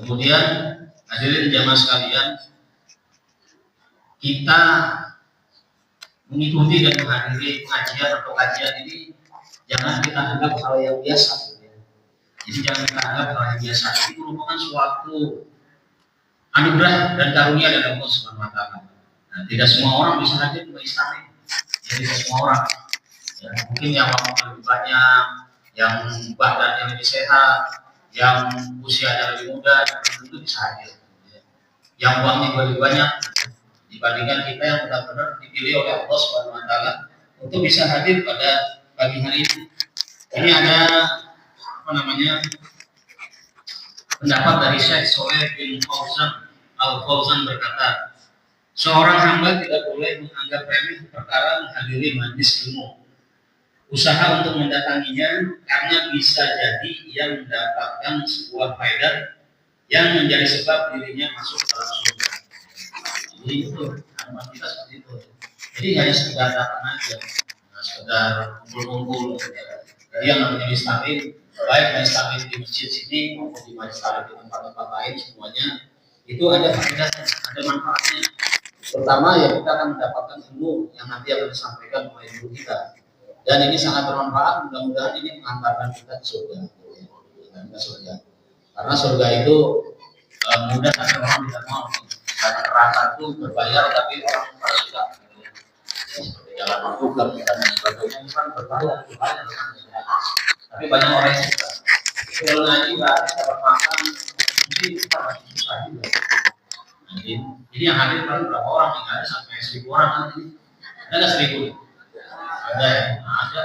Kemudian hadirin jamaah sekalian, kita mengikuti dan menghadiri pengajian atau kajian ini jangan kita anggap hal yang biasa. Jadi jangan kita anggap hal yang biasa. Itu merupakan suatu anugerah dan karunia dari Allah Subhanahu wa taala. Nah, tidak semua orang bisa hadir ke Islam. Ya, tidak semua orang. Ya, mungkin yang lebih banyak, yang badannya lebih sehat, yang usianya lebih muda, tentu bisa hadir. Yang uangnya lebih banyak dibandingkan kita yang benar-benar dipilih oleh Allah Subhanahu wa taala untuk bisa hadir pada pagi hari ini. Ini ada pendapat dari Syekh Soleh bin Fauzan Al-Fauzan berkata, seorang hamba tidak boleh menganggap remeh perkara menghadiri majelis ilmu. Usaha untuk mendatanginya karena bisa jadi yang mendapatkan sebuah faedah yang menjadi sebab dirinya masuk dalam surga. Jadi itu harapan kita seperti itu. Jadi hanya sekedar datang aja, sekedar kumpul-kumpul. Jadi yang namanya istamil, baik istamil di masjid sini maupun di majelis taklim di tempat-tempat lain, semuanya itu ada faedahnya, ada manfaatnya. Pertama ya kita akan mendapatkan ilmu yang nanti akan disampaikan oleh guru kita. Dan ini sangat bermanfaat, mudah-mudahan ini mengantarkan kita ke surga. Karena surga itu mudah, tapi orang tidak mau. Karena neraka itu berbayar, tapi orang tidak suka. Seperti jalan berbuka dan sebagainya itu kan berbayar. Tapi banyak orang yang suka. Kalau ngaji berarti dapat makan, mungkin kita masih susah juga. Jadi yang hadir paling berapa orang? Tidak ada sampai 1000 orang nanti. Ada 1000. Ada ya, ada.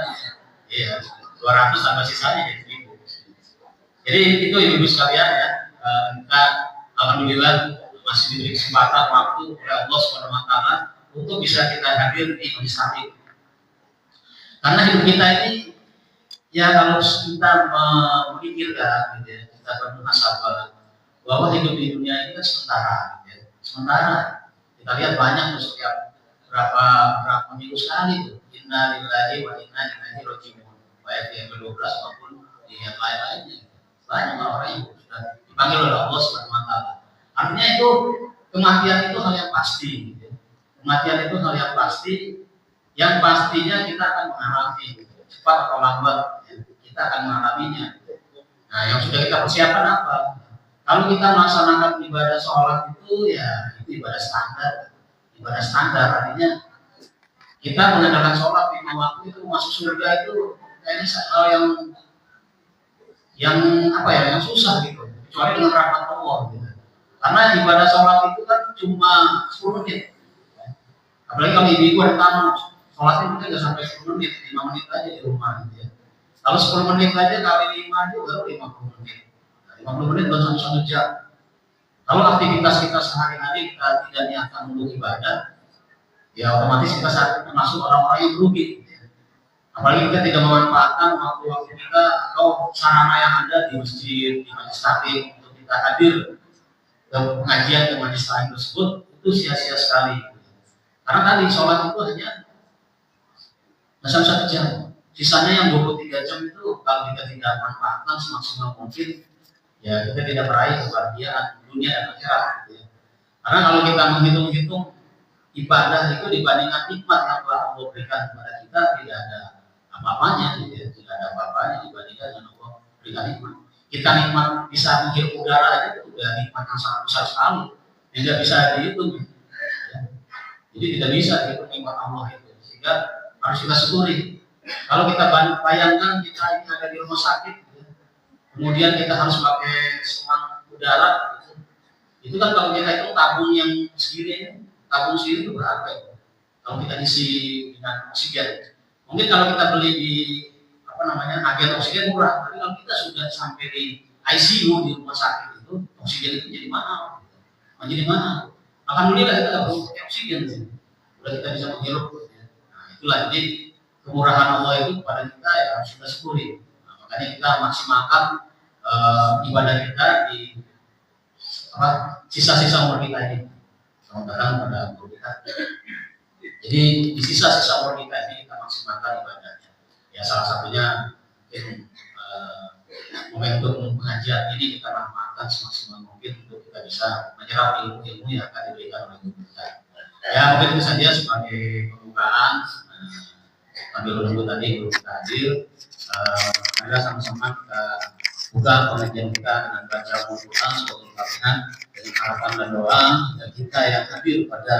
Iya, 200 tambah sisanya jadi 1000. Jadi itu ibu-ibu sekalian ya, kita alhamdulillah masih diberi kesempatan waktu oleh Allah Subhanahu wa taala untuk bisa kita hadir di majelis taklim. Karena hidup kita ini ya kalau kita memikirkan gitu ya, kita bermuhasabah bahwa hidup di dunia ini kan sementara gitu ya. Sementara kita lihat banyak tuh setiap berapa minggu sekali tuh inna lillahi wa inna ilaihi raji'un, baik yang ke-12 maupun yang lain-lainnya. Banyak orang yang sudah dipanggil oleh Allah Subhanahu wa taala. Artinya itu kematian itu hal yang pasti gitu ya. Kematian itu hal yang pasti, yang pastinya kita akan mengalami gitu. Cepat atau lambat ya, kita akan mengalaminya. Nah, yang sudah kita persiapkan apa? Kalau kita melaksanakan ibadah sholat itu ya itu ibadah standar. Ibadah standar artinya kita mengadakan sholat 5 waktu itu masuk surga itu kayaknya hal yang apa ya, yang susah gitu, kecuali dengan rahmat Allah gitu. Karena ibadah sholat itu kan cuma 10 menit. Apalagi kalau ibu-ibu ada tamu, sholatnya mungkin nggak sampai 10 menit, 5 menit aja di rumah gitu ya. Kalau 10 menit aja kali 5 itu baru 50 menit. 50 menit baru 1 jam. Kalau aktivitas kita sehari-hari kita tidak niatkan untuk ibadah, ya otomatis kita saat itu termasuk orang-orang yang rugi. Apalagi kita tidak memanfaatkan waktu-waktu kita atau sarana yang ada di masjid, di majelis taklim untuk kita hadir ke pengajian, ke majelis taklim tersebut, itu sia-sia sekali. Karena tadi sholat itu hanya sampai 1 jam. Sisanya yang 23 jam itu kalau kita tidak manfaatkan semaksimal mungkin, ya kita tidak meraih kebahagiaan dunia dan akhirat gitu ya. Karena kalau kita menghitung-hitung ibadah itu dibandingkan nikmat yang telah Allah berikan kepada kita tidak ada apa-apanya gitu ya. Tidak ada apa-apanya dibandingkan dengan Allah berikan nikmat. Kita nikmat bisa menghirup udara aja itu udah nikmat yang sangat besar sekali, tidak bisa dihitung ya. Jadi tidak bisa dihitung nikmat Allah itu, sehingga harus kita syukuri. Kalau kita bayangkan kita ini ada di rumah sakit ya, kemudian kita harus pakai selang udara gitu. Itu kan kalau kita itu tabung yang segini, tabung segini itu berapa ya? Kalau kita isi dengan oksigen, mungkin kalau kita beli di agen oksigen murah, tapi kalau kita sudah sampai di ICU di rumah sakit itu oksigen itu jadi mahal. Jadi mana? Alhamdulillah kita nggak perlu pakai oksigen sih, udah kita bisa menghirup. Ya. Nah itulah jadi kemurahan Allah itu kepada kita ya harus kita syukuri. Nah, makanya kita maksimalkan ibadah kita di sisa-sisa umur kita ini. Sementara pada umur kita. Jadi di sisa-sisa umur kita ini kita maksimalkan ibadahnya. Ya salah satunya mungkin momentum pengajian ini kita manfaatkan usahakan semaksimal mungkin untuk kita bisa menyerap ilmu-ilmu yang akan diberikan oleh guru kita. Ya mungkin itu saja sebagai pembukaan. Sambil menunggu tadi guru kita hadir, marilah sama-sama kita buka pengajian kita dengan baca Al-Quran sebagai pelatihan dengan harapan dan doa dan kita yang hadir pada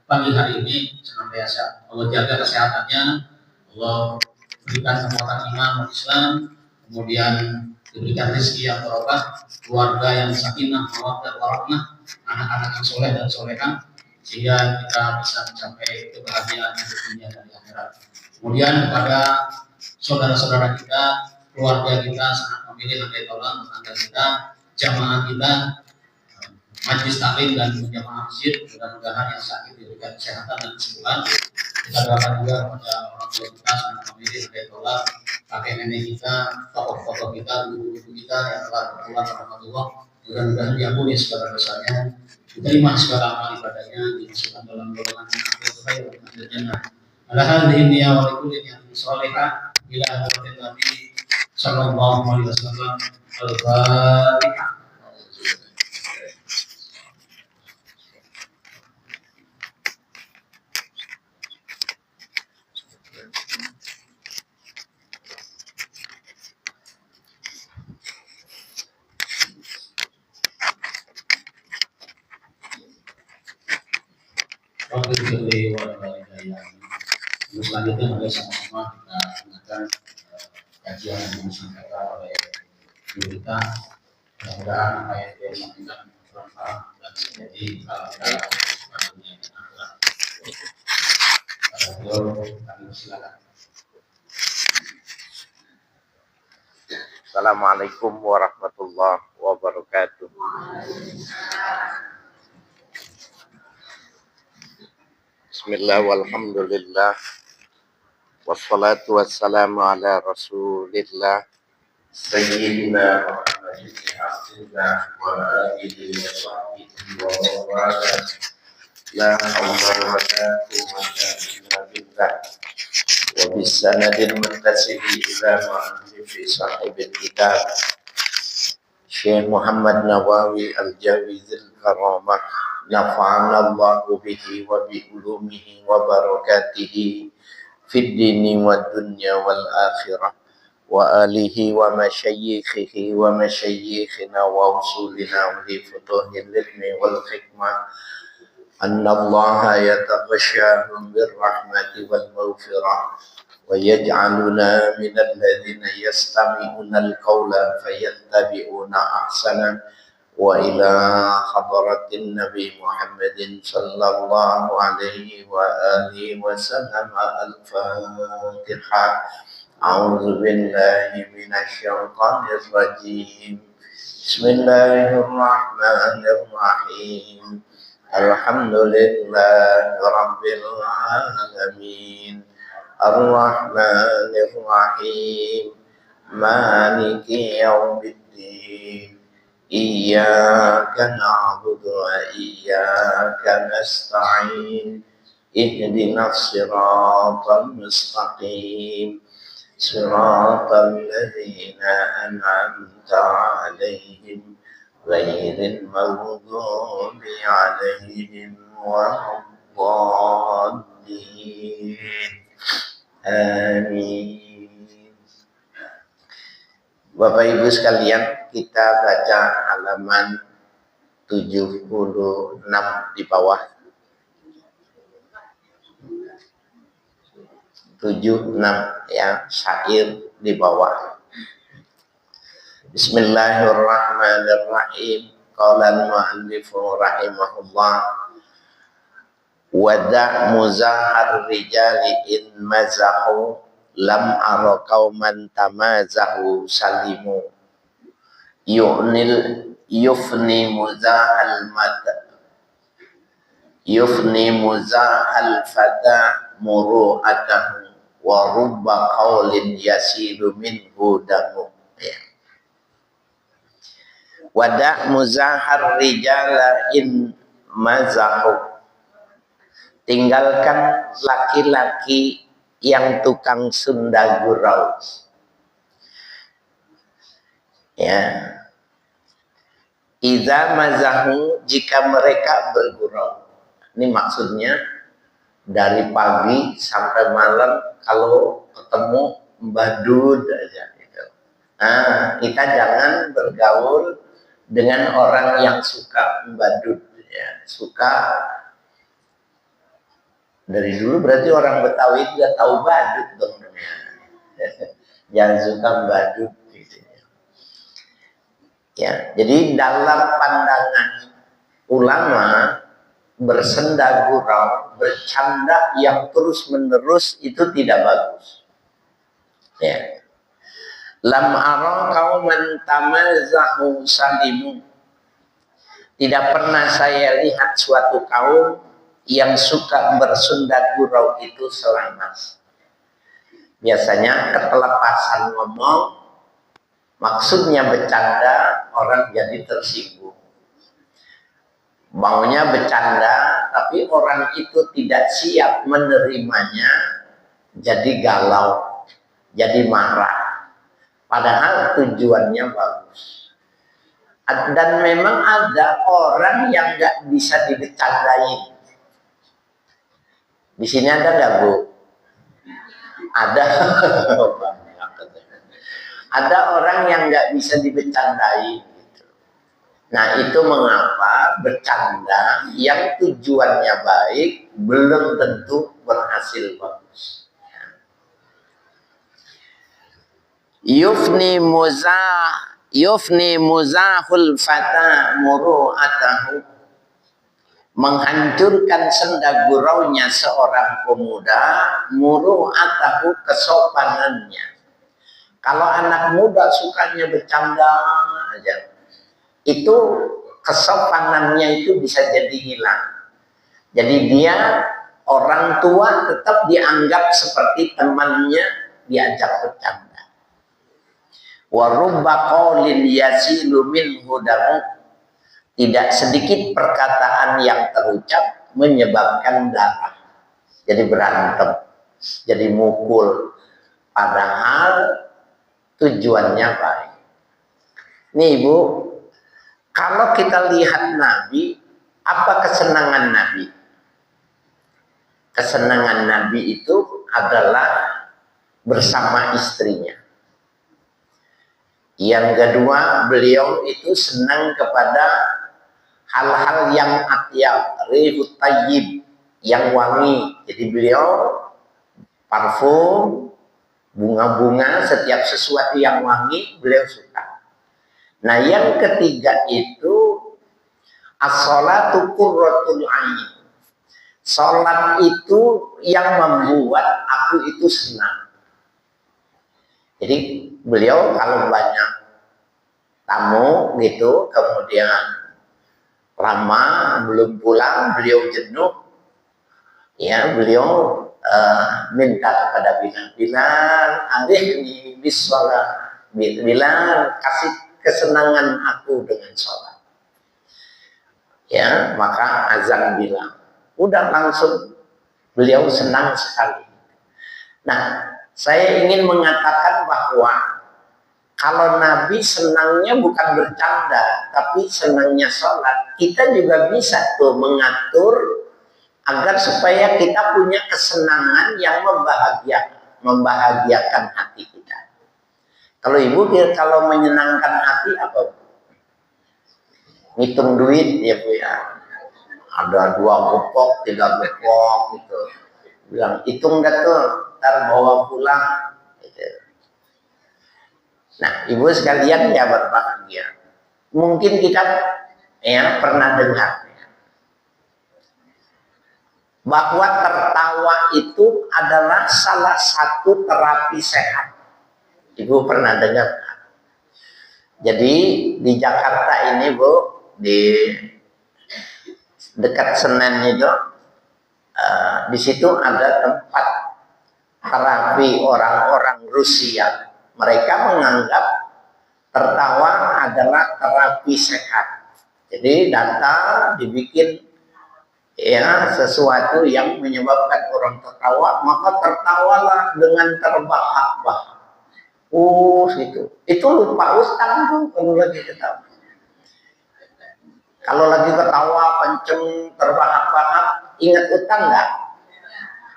pagi hari ini senantiasa Allah jaga kesehatannya, Allah berikan kekuatan iman dan Islam, kemudian diberikan rezeki yang barokah, keluarga yang sakinah, mawaddah warahmah, anak-anak yang soleh dan soleha, sehingga kita bisa mencapai kebahagiaan di dunia dan di akhirat. Kemudian kepada saudara-saudara kita, keluarga kita, sanak famili, handai taulan, tetangga kita, jamaah kita, majlis taklim dan jamaah masjid, mudah-mudahan yang sakit diberikan kesehatan dan kesembuhan. Kita doakan juga kepada orang tua kita, sanak famili, handai taulan, kakek nenek kita, tokoh-tokoh kita, guru-guru kita yang telah berpulang kepada Allah. Mudah-mudahan diampuni segala dosanya, diterima segala amal ibadahnya, dimasukkan dalam golongan yang khair dan jannah. Alhamdulillah hadhihi wa likulli niyatin shalihah ila hadratin Nabi sallallahu alaihi wasallam. Al-Fatihah. Selanjutnya mari sama-sama kita dengarkan kajian yang disampaikan oleh guru kita. Mudah-mudahan apa yang dia sampaikan bermanfaat dan menjadi kalau kita pada dunia dan akhirat. Kami silakan. Assalamualaikum warahmatullahi wabarakatuh. Bismillah walhamdulillah wassalatu wassalamu ala rasulillah sayyidina Muhammadin wa alihi wa sahbihi wa wala la hawla wa la quwwata illa billah wa bisanadil muttasibi ila mu'allifi sahibil kitab Syekh Muhammad Nawawi Al-Jawizil Karamah nafa'ana Allahu bihi wa bi ulumihi wa barakatihi fid dini wa dunya wal akhirah wa alihi wa masyayikhihi wa masyayikhina wa usulina wa li futuhil ilmi wal hikmah anna Allaha yataghashahum birrahmati wal maghfirah wa yaj'aluna minal ladzina yastami'una al-qawla fayattabi'una ahsana wa ila hadratin Nabi Muhammadin sallallahu alaihi wa alihi wa sallam al-Fatihah. A'udzu billahi minasy syaithanir rajim. Bismillahirrahmanirrahim. Alhamdulillahi rabbil alamin. Ar-Rahmanir Rahim. Maliki yaumiddin. Iyyaka na'budu wa iyyaka nasta'in. Ihdinas siratal mustaqim. Siratal ladzina an'amta 'alaihim ghairil maghdubi 'alaihim waladdallin. Amin. Bapak Ibu sekalian, kita baca halaman 76 di bawah. 76 ya, syair di bawah. Bismillahirrahmanirrahim. Qala al-mu'allifu rahimahullah wada' muzahar rijali in mazahu lam ara qauman tamazahu salimu yufni muzahal fata muru'atahu wa rubba qaulin yasiru minhu damu. Wada' muzahar rijala in mazahu, tinggalkan laki-laki yang tukang sunda gurau. Ya. Idza mazahu, jika mereka bergurau. Ini maksudnya dari pagi sampai malam kalau ketemu badut aja gitu. Nah, kita jangan bergaul dengan orang yang suka badut ya, suka. Dari dulu berarti orang Betawi itu udah tahu badut dong. Jangan suka badut gitu. Ya, jadi dalam pandangan ulama, bersenda gurau, bercanda yang terus menerus itu tidak bagus. Ya. Lam ara qauman tamazahu salimu. Tidak pernah saya lihat suatu kaum yang suka bersenda gurau itu selamat. Biasanya ketelepasan ngomong, maksudnya bercanda, orang jadi tersinggung. Maunya bercanda, tapi orang itu tidak siap menerimanya, jadi galau, jadi marah. Padahal tujuannya bagus. Dan memang ada orang yang nggak bisa dibercandain. Di sini ada nggak, Bu? Ada. Ada orang yang nggak bisa dibercandain. Gitu. Nah, itu mengapa bercanda yang tujuannya baik belum tentu berhasil bagus. Yufni muzahul fata muru'atahu. Menghancurkan senda guraunya seorang pemuda, muru'atahu, kesopanannya. Kalau anak muda sukanya bercanda aja, itu kesopanannya itu bisa jadi hilang. Jadi dia orang tua tetap dianggap seperti temannya diajak bercanda. Wa rubba qaulin yasilu minhu damu. Tidak sedikit perkataan yang terucap menyebabkan darah. Jadi berantem, jadi mukul. Padahal tujuannya baik. Nih Ibu, kalau kita lihat Nabi, apa kesenangan Nabi? Kesenangan Nabi itu adalah bersama istrinya. Yang kedua, beliau itu senang kepada hal-hal yang atyab, rihut tayyib, yang wangi. Jadi beliau parfum, bunga-bunga, setiap sesuatu yang wangi beliau suka. Nah, yang ketiga itu as-sholatu qurratul ain. Salat itu yang membuat aku itu senang. Jadi beliau kalau banyak tamu gitu, kemudian lama belum pulang, beliau jenuh, ya beliau minta kepada Bilal, arihni bis shalah. Bilal, kasih kesenangan aku dengan sholat. Ya, maka azan Bilal. Udah langsung beliau senang sekali. Nah, saya ingin mengatakan bahwa kalau Nabi senangnya bukan bercanda, tapi senangnya sholat, kita juga bisa tuh mengatur agar supaya kita punya kesenangan yang membahagiakan hati kita. Kalau Ibu, kalau menyenangkan hati apa? Ngitung duit ya Bu ya. Ada 2 gepok, 3 gepok gitu. Bilang, hitung dah tuh, ntar bawa pulang. Gitu. Nah, Ibu sekalian ya berbahagia. Mungkin kita ya pernah dengar ya, bahwa tertawa itu adalah salah satu terapi sehat. Ibu pernah dengar? Jadi di Jakarta ini Bu, di dekat Senen itu, di situ ada tempat terapi orang-orang Rusia. Mereka menganggap tertawa adalah terapi sehat. Jadi datang dibikin ya sesuatu yang menyebabkan orang tertawa, maka tertawalah dengan terbahak-bahak. Gitu. Itu lupa Ustaz tuh kalau lagi ketawa. Kalau lagi ketawa kenceng terbahak-bahak, ingat utang nggak?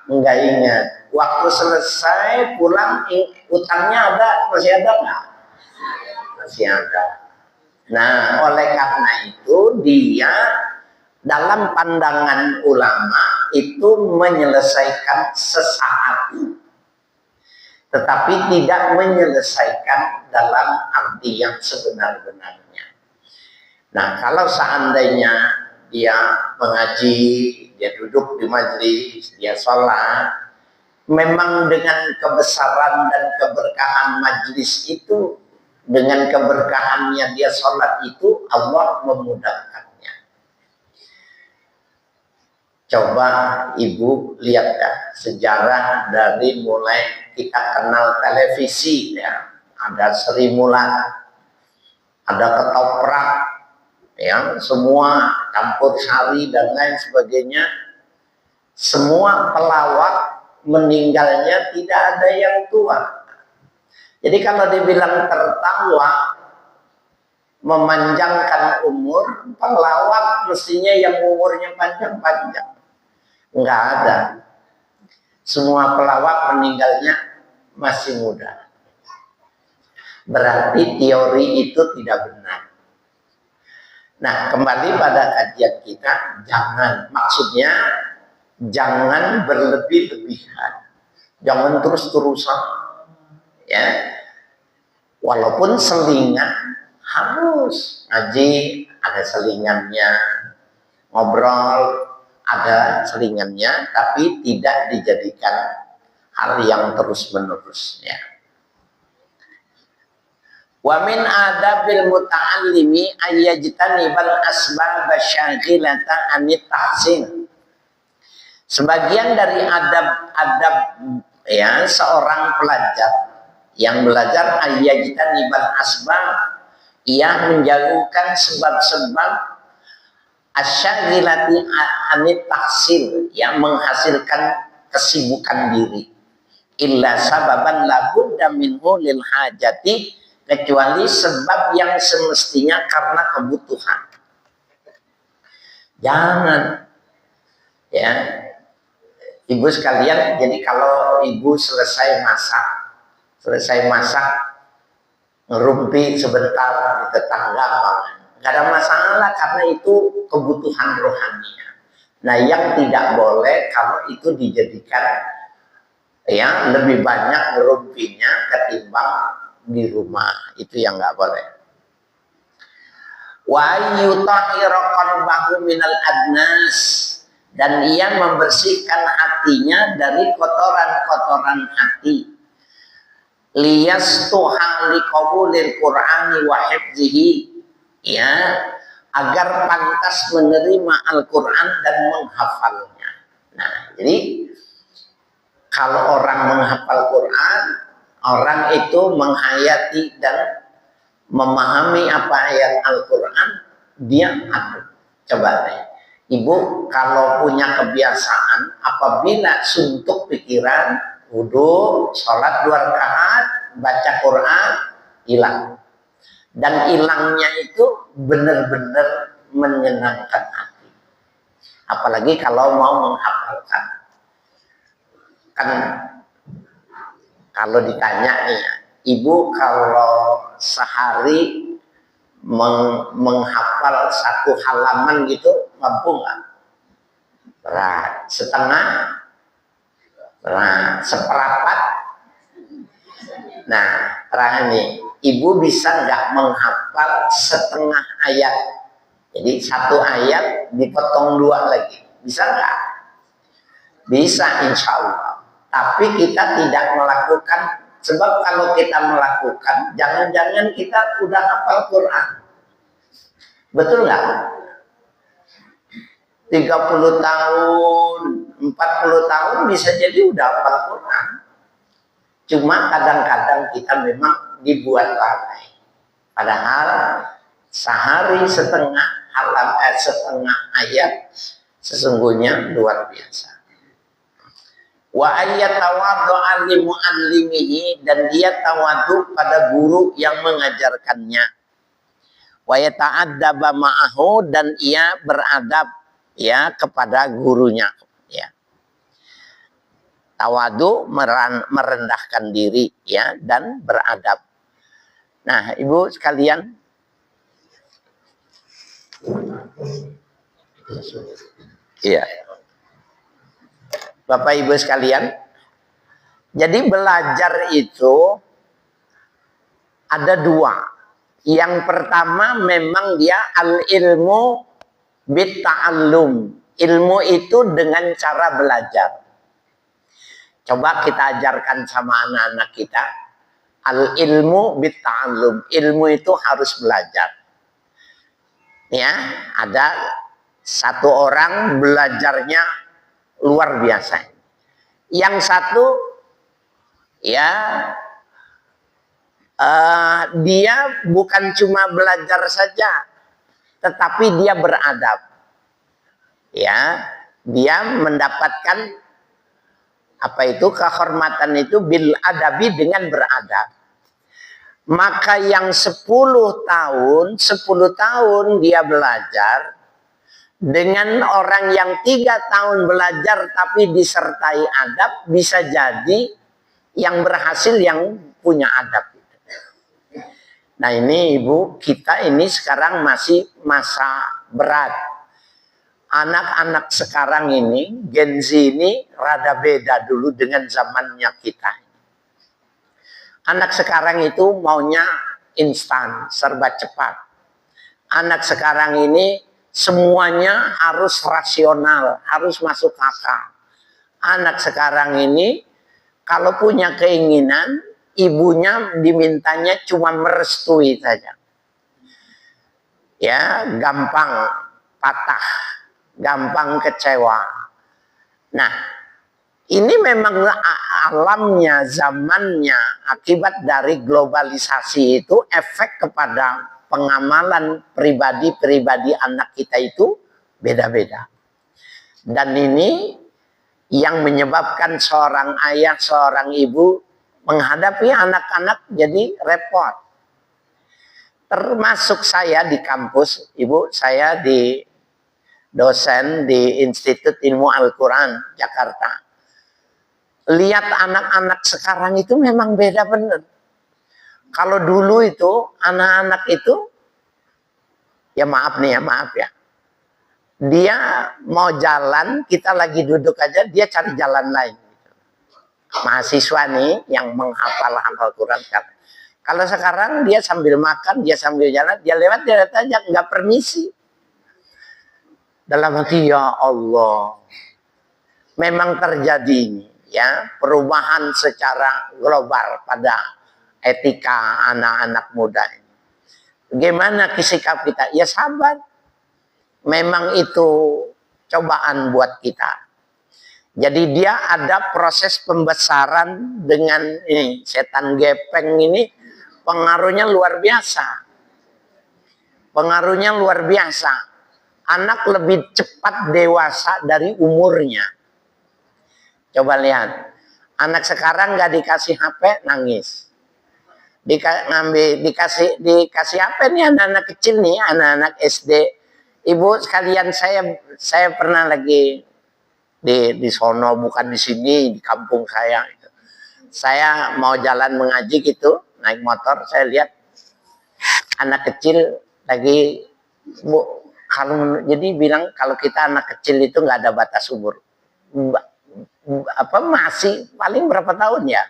Nggak ingat. Waktu selesai pulang, utangnya ada, masih ada nggak? Masih ada. Nah, oleh karena itu dia dalam pandangan ulama itu menyelesaikan sesaat, tetapi tidak menyelesaikan dalam arti yang sebenar-benarnya. Nah, kalau seandainya dia mengaji, dia duduk di majelis, dia sholat, memang dengan kebesaran dan keberkahan majelis itu, dengan keberkahannya dia sholat itu, Allah memudahkannya. Coba ibu lihat ya, sejarah dari mulai kita kenal televisi ya, ada Sri Mulat, ada ketoprak, ya, semua campur sari dan lain sebagainya. Semua pelawak meninggalnya tidak ada yang tua. Jadi kalau dibilang tertawa memanjangkan umur, pelawak mestinya yang umurnya panjang-panjang. Enggak ada. Semua pelawak meninggalnya masih muda. Berarti teori itu tidak benar. Nah, kembali pada kajian kita, maksudnya jangan berlebih-lebihan, jangan terus-terusan, ya. Walaupun selingan harus ngaji, ada selingannya, ngobrol, ada selingannya, tapi tidak dijadikan hal yang terus-menerus, ya. Wa min adabil muta'allimi ayyajtanibal asbab syaghilata anit tahsin. Sebagian dari adab-adab ya seorang pelajar yang belajar ayyajtanibal asbab, ia menjauhkan sebab-sebab asyaghilati anit tahsin, yang menghasilkan kesibukan diri. Illa sababan labudda minhu lil hajati, kecuali sebab yang semestinya karena kebutuhan. Jangan, ya ibu sekalian, jadi kalau ibu selesai masak ngerumpi sebentar di tetangga, nggak ada masalah karena itu kebutuhan rohaninya. Nah, yang tidak boleh kalau itu dijadikan ya lebih banyak ngerumpinya ketimbang di rumah, itu yang nggak boleh. Wa yutahhiru qalbahu minal adnas, dan ia membersihkan hatinya dari kotoran-kotoran hati. Liyastuha liqabulil Qur'ani wa hifzihi, ya, agar pantas menerima Al-Qur'an dan menghafalnya. Nah, jadi kalau orang menghafal Qur'an, orang itu menghayati dan memahami apa ayat Al-Quran, dia akan. Coba deh, ibu kalau punya kebiasaan apabila suntuk pikiran, wudhu, sholat 2 rakaat, baca Quran, hilang. Dan hilangnya itu benar-benar menyenangkan hati. Apalagi kalau mau menghafalkan. Kan kalau ditanya nih, ibu kalau sehari menghafal 1 halaman gitu, mampu nggak? Berat. Setengah? Berat. Seperempat? Nah, terakhir nih, ibu bisa nggak menghafal setengah ayat? Jadi 1 ayat dipotong 2 lagi, bisa nggak? Bisa, insya Allah. Tapi kita tidak melakukan, sebab kalau kita melakukan, jangan-jangan kita udah hafal Quran. Betul nggak? 30 tahun, 40 tahun bisa jadi udah hafal Quran. Cuma kadang-kadang kita memang dibuat lalai. Padahal sehari setengah ayat sesungguhnya luar biasa. Wa ayyatawaddu'a li mu'allimihi, dan dia tawadu pada guru yang mengajarkannya. wa yata'addaba ma'ahu, dan ia beradab ya kepada gurunya ya. Tawadu, merendahkan diri ya, dan beradab. Nah, Ibu sekalian, iya, Bapak Ibu sekalian, jadi belajar itu ada dua. Yang pertama memang dia al-ilmu bitta'allum. Ilmu itu dengan cara belajar. Coba kita ajarkan sama anak-anak kita. Al-ilmu bitta'allum. Ilmu itu harus belajar. Ya, ada satu orang belajarnya luar biasa. Yang satu ya dia bukan cuma belajar saja, tetapi dia beradab. Ya, dia mendapatkan apa itu kehormatan itu bil adabi, dengan beradab. Maka yang 10 tahun dia belajar dengan orang yang 3 tahun belajar tapi disertai adab, bisa jadi yang berhasil yang punya adab. Nah ini Ibu, kita ini sekarang masih masa berat. Anak-anak sekarang ini, Gen Z ini rada beda dulu dengan zamannya kita. Anak sekarang itu maunya instan, serba cepat. Anak sekarang ini semuanya harus rasional, harus masuk akal. Anak sekarang ini kalau punya keinginan, ibunya dimintanya cuma merestui saja. Ya, gampang patah, gampang kecewa. Nah, ini memang alamnya, zamannya, akibat dari globalisasi itu efek kepada pengamalan pribadi-pribadi anak kita itu beda-beda. Dan ini yang menyebabkan seorang ayah, seorang ibu menghadapi anak-anak jadi repot. Termasuk saya di kampus, Ibu, saya di dosen di Institut Ilmu Al-Quran Jakarta. Lihat anak-anak sekarang itu memang beda benar. Kalau dulu itu anak-anak itu, ya maaf nih ya, maaf ya. Dia mau jalan, kita lagi duduk aja, dia cari jalan lain. Mahasiswa nih yang menghafal Al-Quran. Kalau sekarang dia sambil makan, dia sambil jalan, dia lewat aja, nggak permisi. Dalam hati, ya Allah, memang terjadi ini ya perubahan secara global pada etika anak-anak muda ini. Bagaimana sikap kita? Ya sabar. Memang itu cobaan buat kita. Jadi dia ada proses pembesaran dengan ini setan gepeng ini, pengaruhnya luar biasa. Pengaruhnya luar biasa. Anak lebih cepat dewasa dari umurnya. Coba lihat, anak sekarang nggak dikasih HP nangis. Dikasih HP nih anak-anak kecil nih, anak-anak SD. Ibu sekalian, saya pernah lagi di sono, bukan di sini, di kampung saya. Saya mau jalan mengaji gitu, naik motor, saya lihat anak kecil lagi, Bu, jadi bilang kalau kita anak kecil itu nggak ada batas umur. Masih paling berapa tahun ya?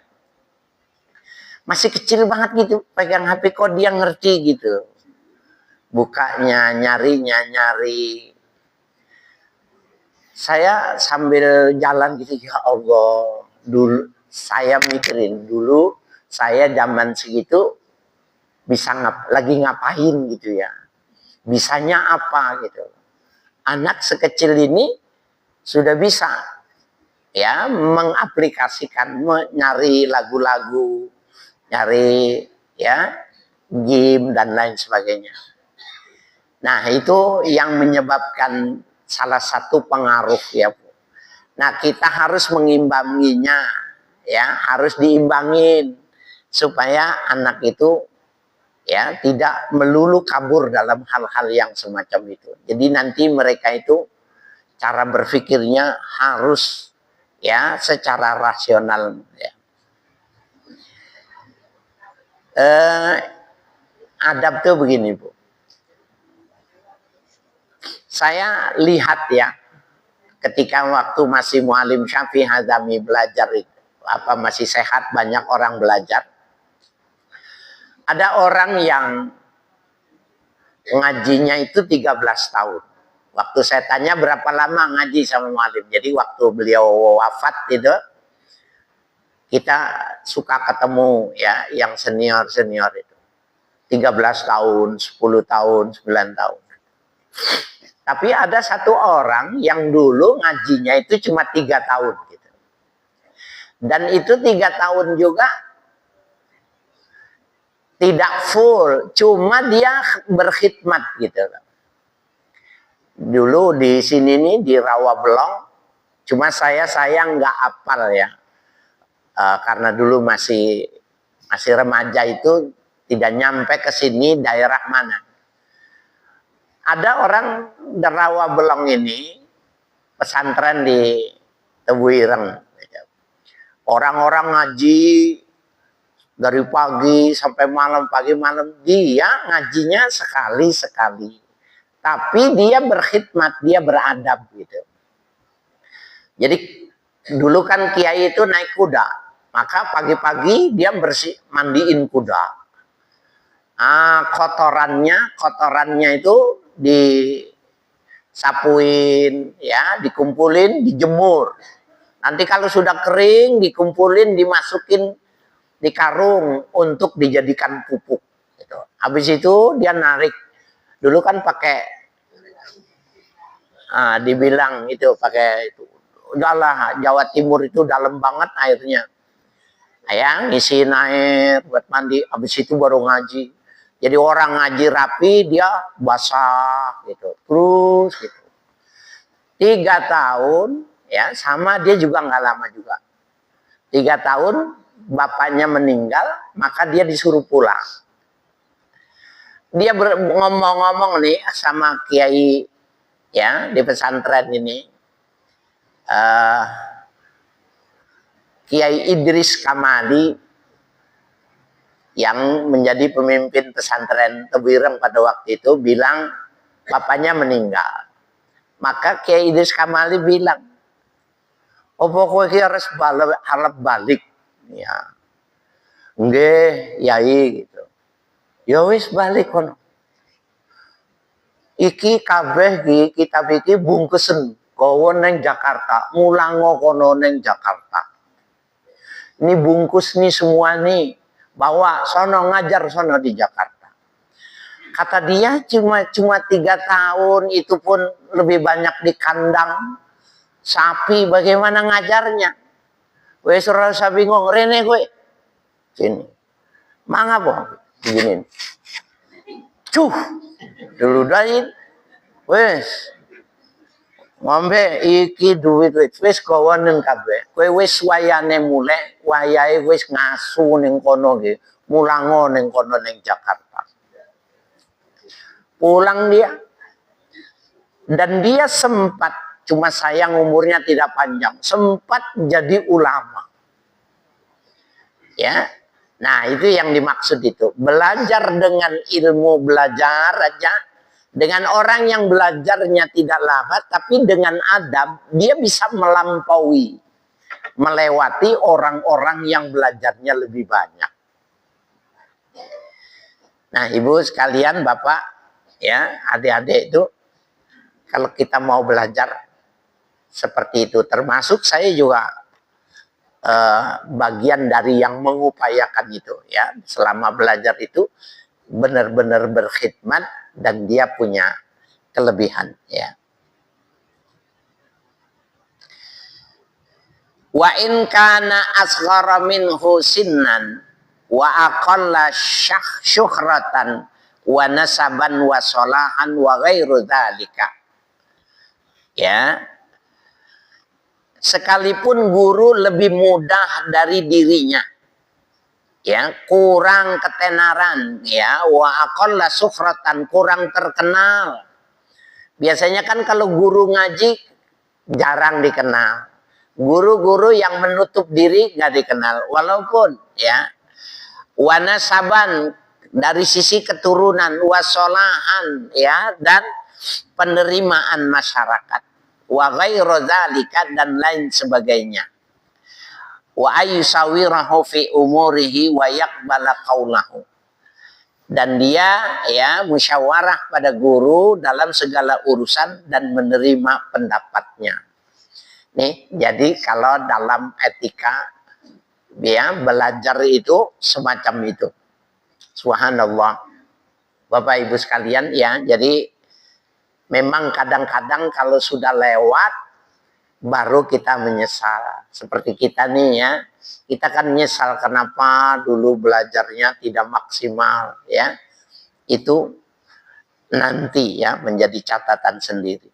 Masih kecil banget gitu, pegang HP kok dia ngerti gitu. Bukanya, nyari. Saya sambil jalan gitu, ya Allah, dulu saya mikirin, dulu saya zaman segitu bisa lagi ngapain gitu ya. Bisanya apa gitu. Anak sekecil ini sudah bisa ya mengaplikasikan, nyari lagu-lagu, nyari ya game dan lain sebagainya. Nah, itu yang menyebabkan salah satu pengaruh ya. Nah, kita harus mengimbanginya ya, harus diimbangin supaya anak itu ya, tidak melulu kabur dalam hal-hal yang semacam itu. Jadi nanti mereka itu cara berpikirnya harus ya secara rasional ya. Adab tuh begini Bu, saya lihat ya ketika waktu masih Muallim Syafi'i Hazami belajar itu, masih sehat, banyak orang belajar. Ada orang yang ngajinya itu 13 tahun. Waktu saya tanya berapa lama ngaji sama Muallim, jadi waktu beliau wafat itu kita suka ketemu ya yang senior-senior itu. 13 tahun, 10 tahun, 9 tahun. Tapi ada satu orang yang dulu ngajinya itu cuma 3 tahun gitu. Dan itu 3 tahun juga tidak full, cuma dia berkhidmat gitu. Dulu di sini nih di Rawabelong, cuma saya nggak hafal ya. Karena dulu masih remaja itu tidak nyampe ke sini daerah mana. Ada orang di Rawabelong ini pesantren di Tebu Ireng. Orang-orang ngaji dari pagi sampai malam, pagi malam. Dia ngajinya sekali-sekali. Tapi dia berkhidmat, dia beradab gitu. Jadi dulu kan kiai itu naik kuda. Maka pagi-pagi dia mandiin kuda. Kotorannya itu disapuin, ya, dikumpulin, dijemur. Nanti kalau sudah kering, dikumpulin, dimasukin di karung untuk dijadikan pupuk. Gitu. Habis itu dia narik. Dulu kan pakai, dibilang itu pakai itu. Udahlah, Jawa Timur itu dalam banget airnya. Ya, ngisiin air buat mandi, habis itu baru ngaji. Jadi orang ngaji rapi, dia basah gitu, terus gitu. 3 tahun, ya, sama dia juga nggak lama juga. 3 tahun, bapaknya meninggal, maka dia disuruh pulang. Dia ngomong-ngomong nih sama kiai, ya, di pesantren ini. Kiai Idris Kamali yang menjadi pemimpin pesantren Tebu Ireng pada waktu itu bilang bapaknya meninggal. Maka Kiai Idris Kamali bilang, "Opo kowe iki harus balik." Ya. Nggih, Yai gitu. Ya wis balik kono. Iki kabeh iki kitab iki bungkusen kowe neng Jakarta, mulango kono neng Jakarta. Ini bungkus nih semua nih, bawa sono ngajar sono di Jakarta. Kata dia cuma 3 tahun, itu pun lebih banyak di kandang sapi, bagaimana ngajarnya? Wes ora usah bingung, rene kowe. Sini. Mangga po, begini. Cuh, dulu dahin. Wes. Ngombe iki duit wis kawonen kabeh. Kowe wis wayane mulai, wayahe wis ngasu ning kono nggih, mulango ning kono ning Jakarta. Pulang dia. Dan dia sempat, cuma sayang umurnya tidak panjang, sempat jadi ulama. Ya. Nah, itu yang dimaksud itu. Belajar dengan ilmu, belajar aja. Dengan orang yang belajarnya tidak lama, tapi dengan adab, dia bisa melampaui, melewati orang-orang yang belajarnya lebih banyak. Nah, ibu sekalian, bapak, ya, adik-adik itu, kalau kita mau belajar seperti itu, termasuk saya juga bagian dari yang mengupayakan itu, ya, selama belajar itu benar-benar berkhidmat. Dan dia punya kelebihan, ya. Wa in kana asghara minhu sinnan wa aqalla syuhratan wa nasaban wa salahan wa ghairu dzalika. Ya. Sekalipun guru lebih mudah dari dirinya. ya, kurang ketenaran, ya, wa aqalla sukhratan, kurang terkenal. Biasanya kan kalau guru ngaji jarang dikenal. Guru-guru yang menutup diri nggak dikenal. Walaupun ya, wanasaban dari sisi keturunan, wasolahan ya, dan penerimaan masyarakat, wa ghairu dzalika, dan lain sebagainya. Wa ayyusawirahu fi umurihi wa yaqbala qaulahu. Dan dia ya musyawarah pada guru dalam segala urusan dan menerima pendapatnya. Nih, jadi kalau dalam etika ya belajar itu semacam itu. Subhanallah. Bapak Ibu sekalian ya, jadi memang kadang-kadang kalau sudah lewat baru kita menyesal. Seperti kita nih ya, kita kan menyesal kenapa dulu belajarnya tidak maksimal ya. Itu nanti ya menjadi catatan sendiri.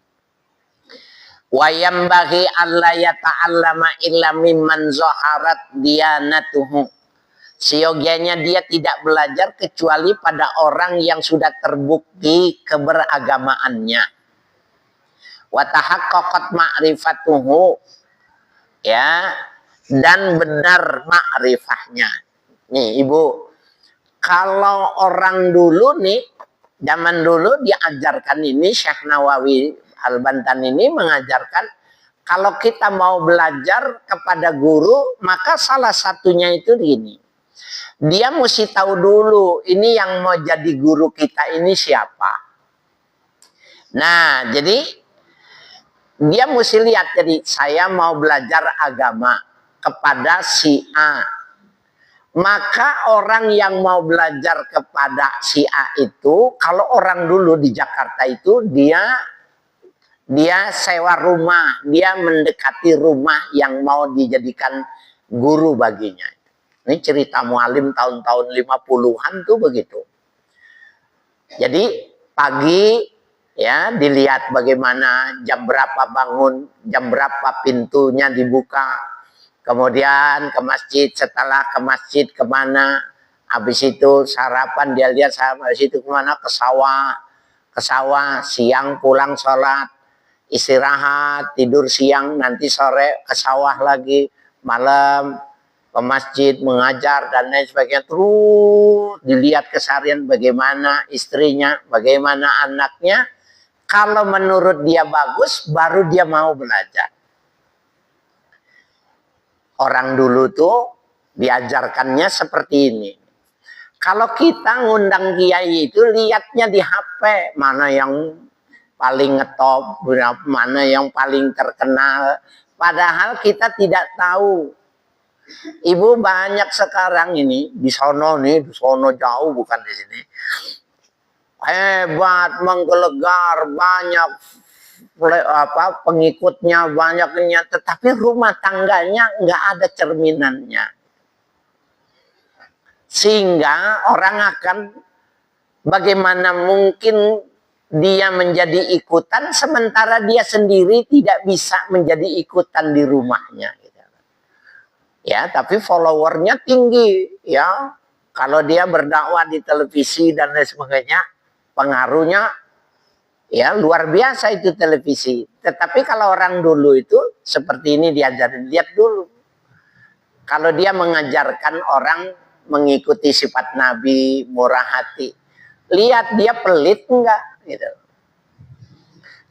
Wa yambaghi alla yata'allama illa mimman zaharat diyanatuhu. Seyogianya dia tidak belajar kecuali pada orang yang sudah terbukti keberagamaannya. Wa tahaqqaqat ma'rifatuhu, ya, dan benar ma'rifahnya. Nih Ibu, kalau orang dulu nih, zaman dulu diajarkan ini, Syekh Nawawi Al-Bantan ini mengajarkan, kalau kita mau belajar kepada guru, maka salah satunya itu gini. Dia mesti tahu dulu, ini yang mau jadi guru kita ini siapa. Nah, jadi dia mesti lihat, jadi saya mau belajar agama kepada si A. Maka orang yang mau belajar kepada si A itu, kalau orang dulu di Jakarta itu, dia sewa rumah, dia mendekati rumah yang mau dijadikan guru baginya. Ini cerita mualim tahun-tahun 50-an tuh begitu. Jadi pagi ya dilihat bagaimana jam berapa bangun, jam berapa pintunya dibuka, kemudian ke masjid, setelah ke masjid kemana, habis itu sarapan dia lihat, habis itu kemana, ke sawah, siang pulang sholat, istirahat, tidur siang, nanti sore ke sawah lagi, malam ke masjid, mengajar, dan lain sebagainya. Terus dilihat keseharian bagaimana istrinya, bagaimana anaknya. Kalau menurut dia bagus, baru dia mau belajar. Orang dulu tuh diajarkannya seperti ini. Kalau kita ngundang kiai itu lihatnya di HP, mana yang paling ngetop, mana yang paling terkenal. Padahal kita tidak tahu. Ibu banyak sekarang ini di sono nih, di sono jauh bukan di sini. Hebat, menggelegar, banyak pengikutnya, banyaknya, tetapi rumah tangganya nggak ada cerminannya. Sehingga orang akan bagaimana mungkin dia menjadi ikutan sementara dia sendiri tidak bisa menjadi ikutan di rumahnya. Ya, tapi followernya tinggi, ya. Kalau dia berdakwah di televisi dan lain sebagainya, pengaruhnya ya luar biasa itu televisi. Tetapi kalau orang dulu itu seperti ini diajarin, lihat dulu. Kalau dia mengajarkan orang mengikuti sifat Nabi, murah hati, lihat dia pelit enggak, gitu.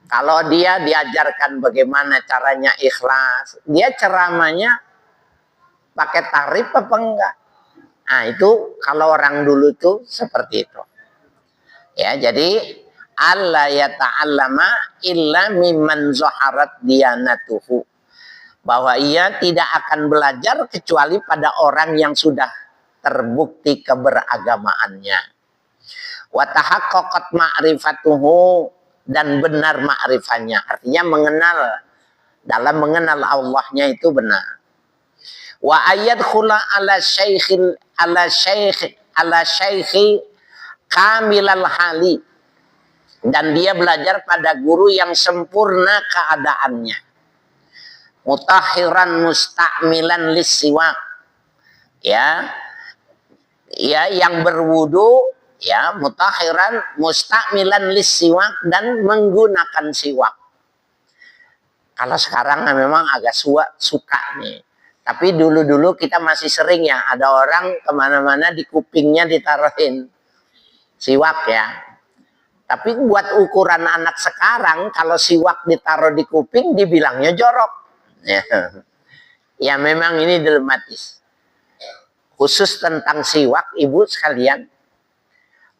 Kalau dia diajarkan bagaimana caranya ikhlas, dia ceramahnya pakai tarif apa enggak? Nah itu kalau orang dulu tuh seperti itu. Ya, jadi alla yata'allama illa mimman zaharat diyanatuhu. Bahwa ia tidak akan belajar kecuali pada orang yang sudah terbukti keberagamaannya. Wa tahaqqaqat ma'rifatuhu, dan benar ma'rifannya. Artinya dalam mengenal Allahnya itu benar. Wa ayadkhula ala syaikhi kamilal hali, dan dia belajar pada guru yang sempurna keadaannya. Mutahhiran musta'milan lissiwak, ya, ya yang berwudu ya mutahhiran mustamilan lis siwak dan menggunakan siwak. Kalau sekarang memang agak suka nih. Tapi dulu-dulu kita masih sering ya ada orang kemana-mana di kupingnya ditaruhin siwak ya. Tapi buat ukuran anak sekarang kalau siwak ditaruh di kuping dibilangnya jorok. Ya, ya memang ini dilematis. Khusus tentang siwak ibu sekalian.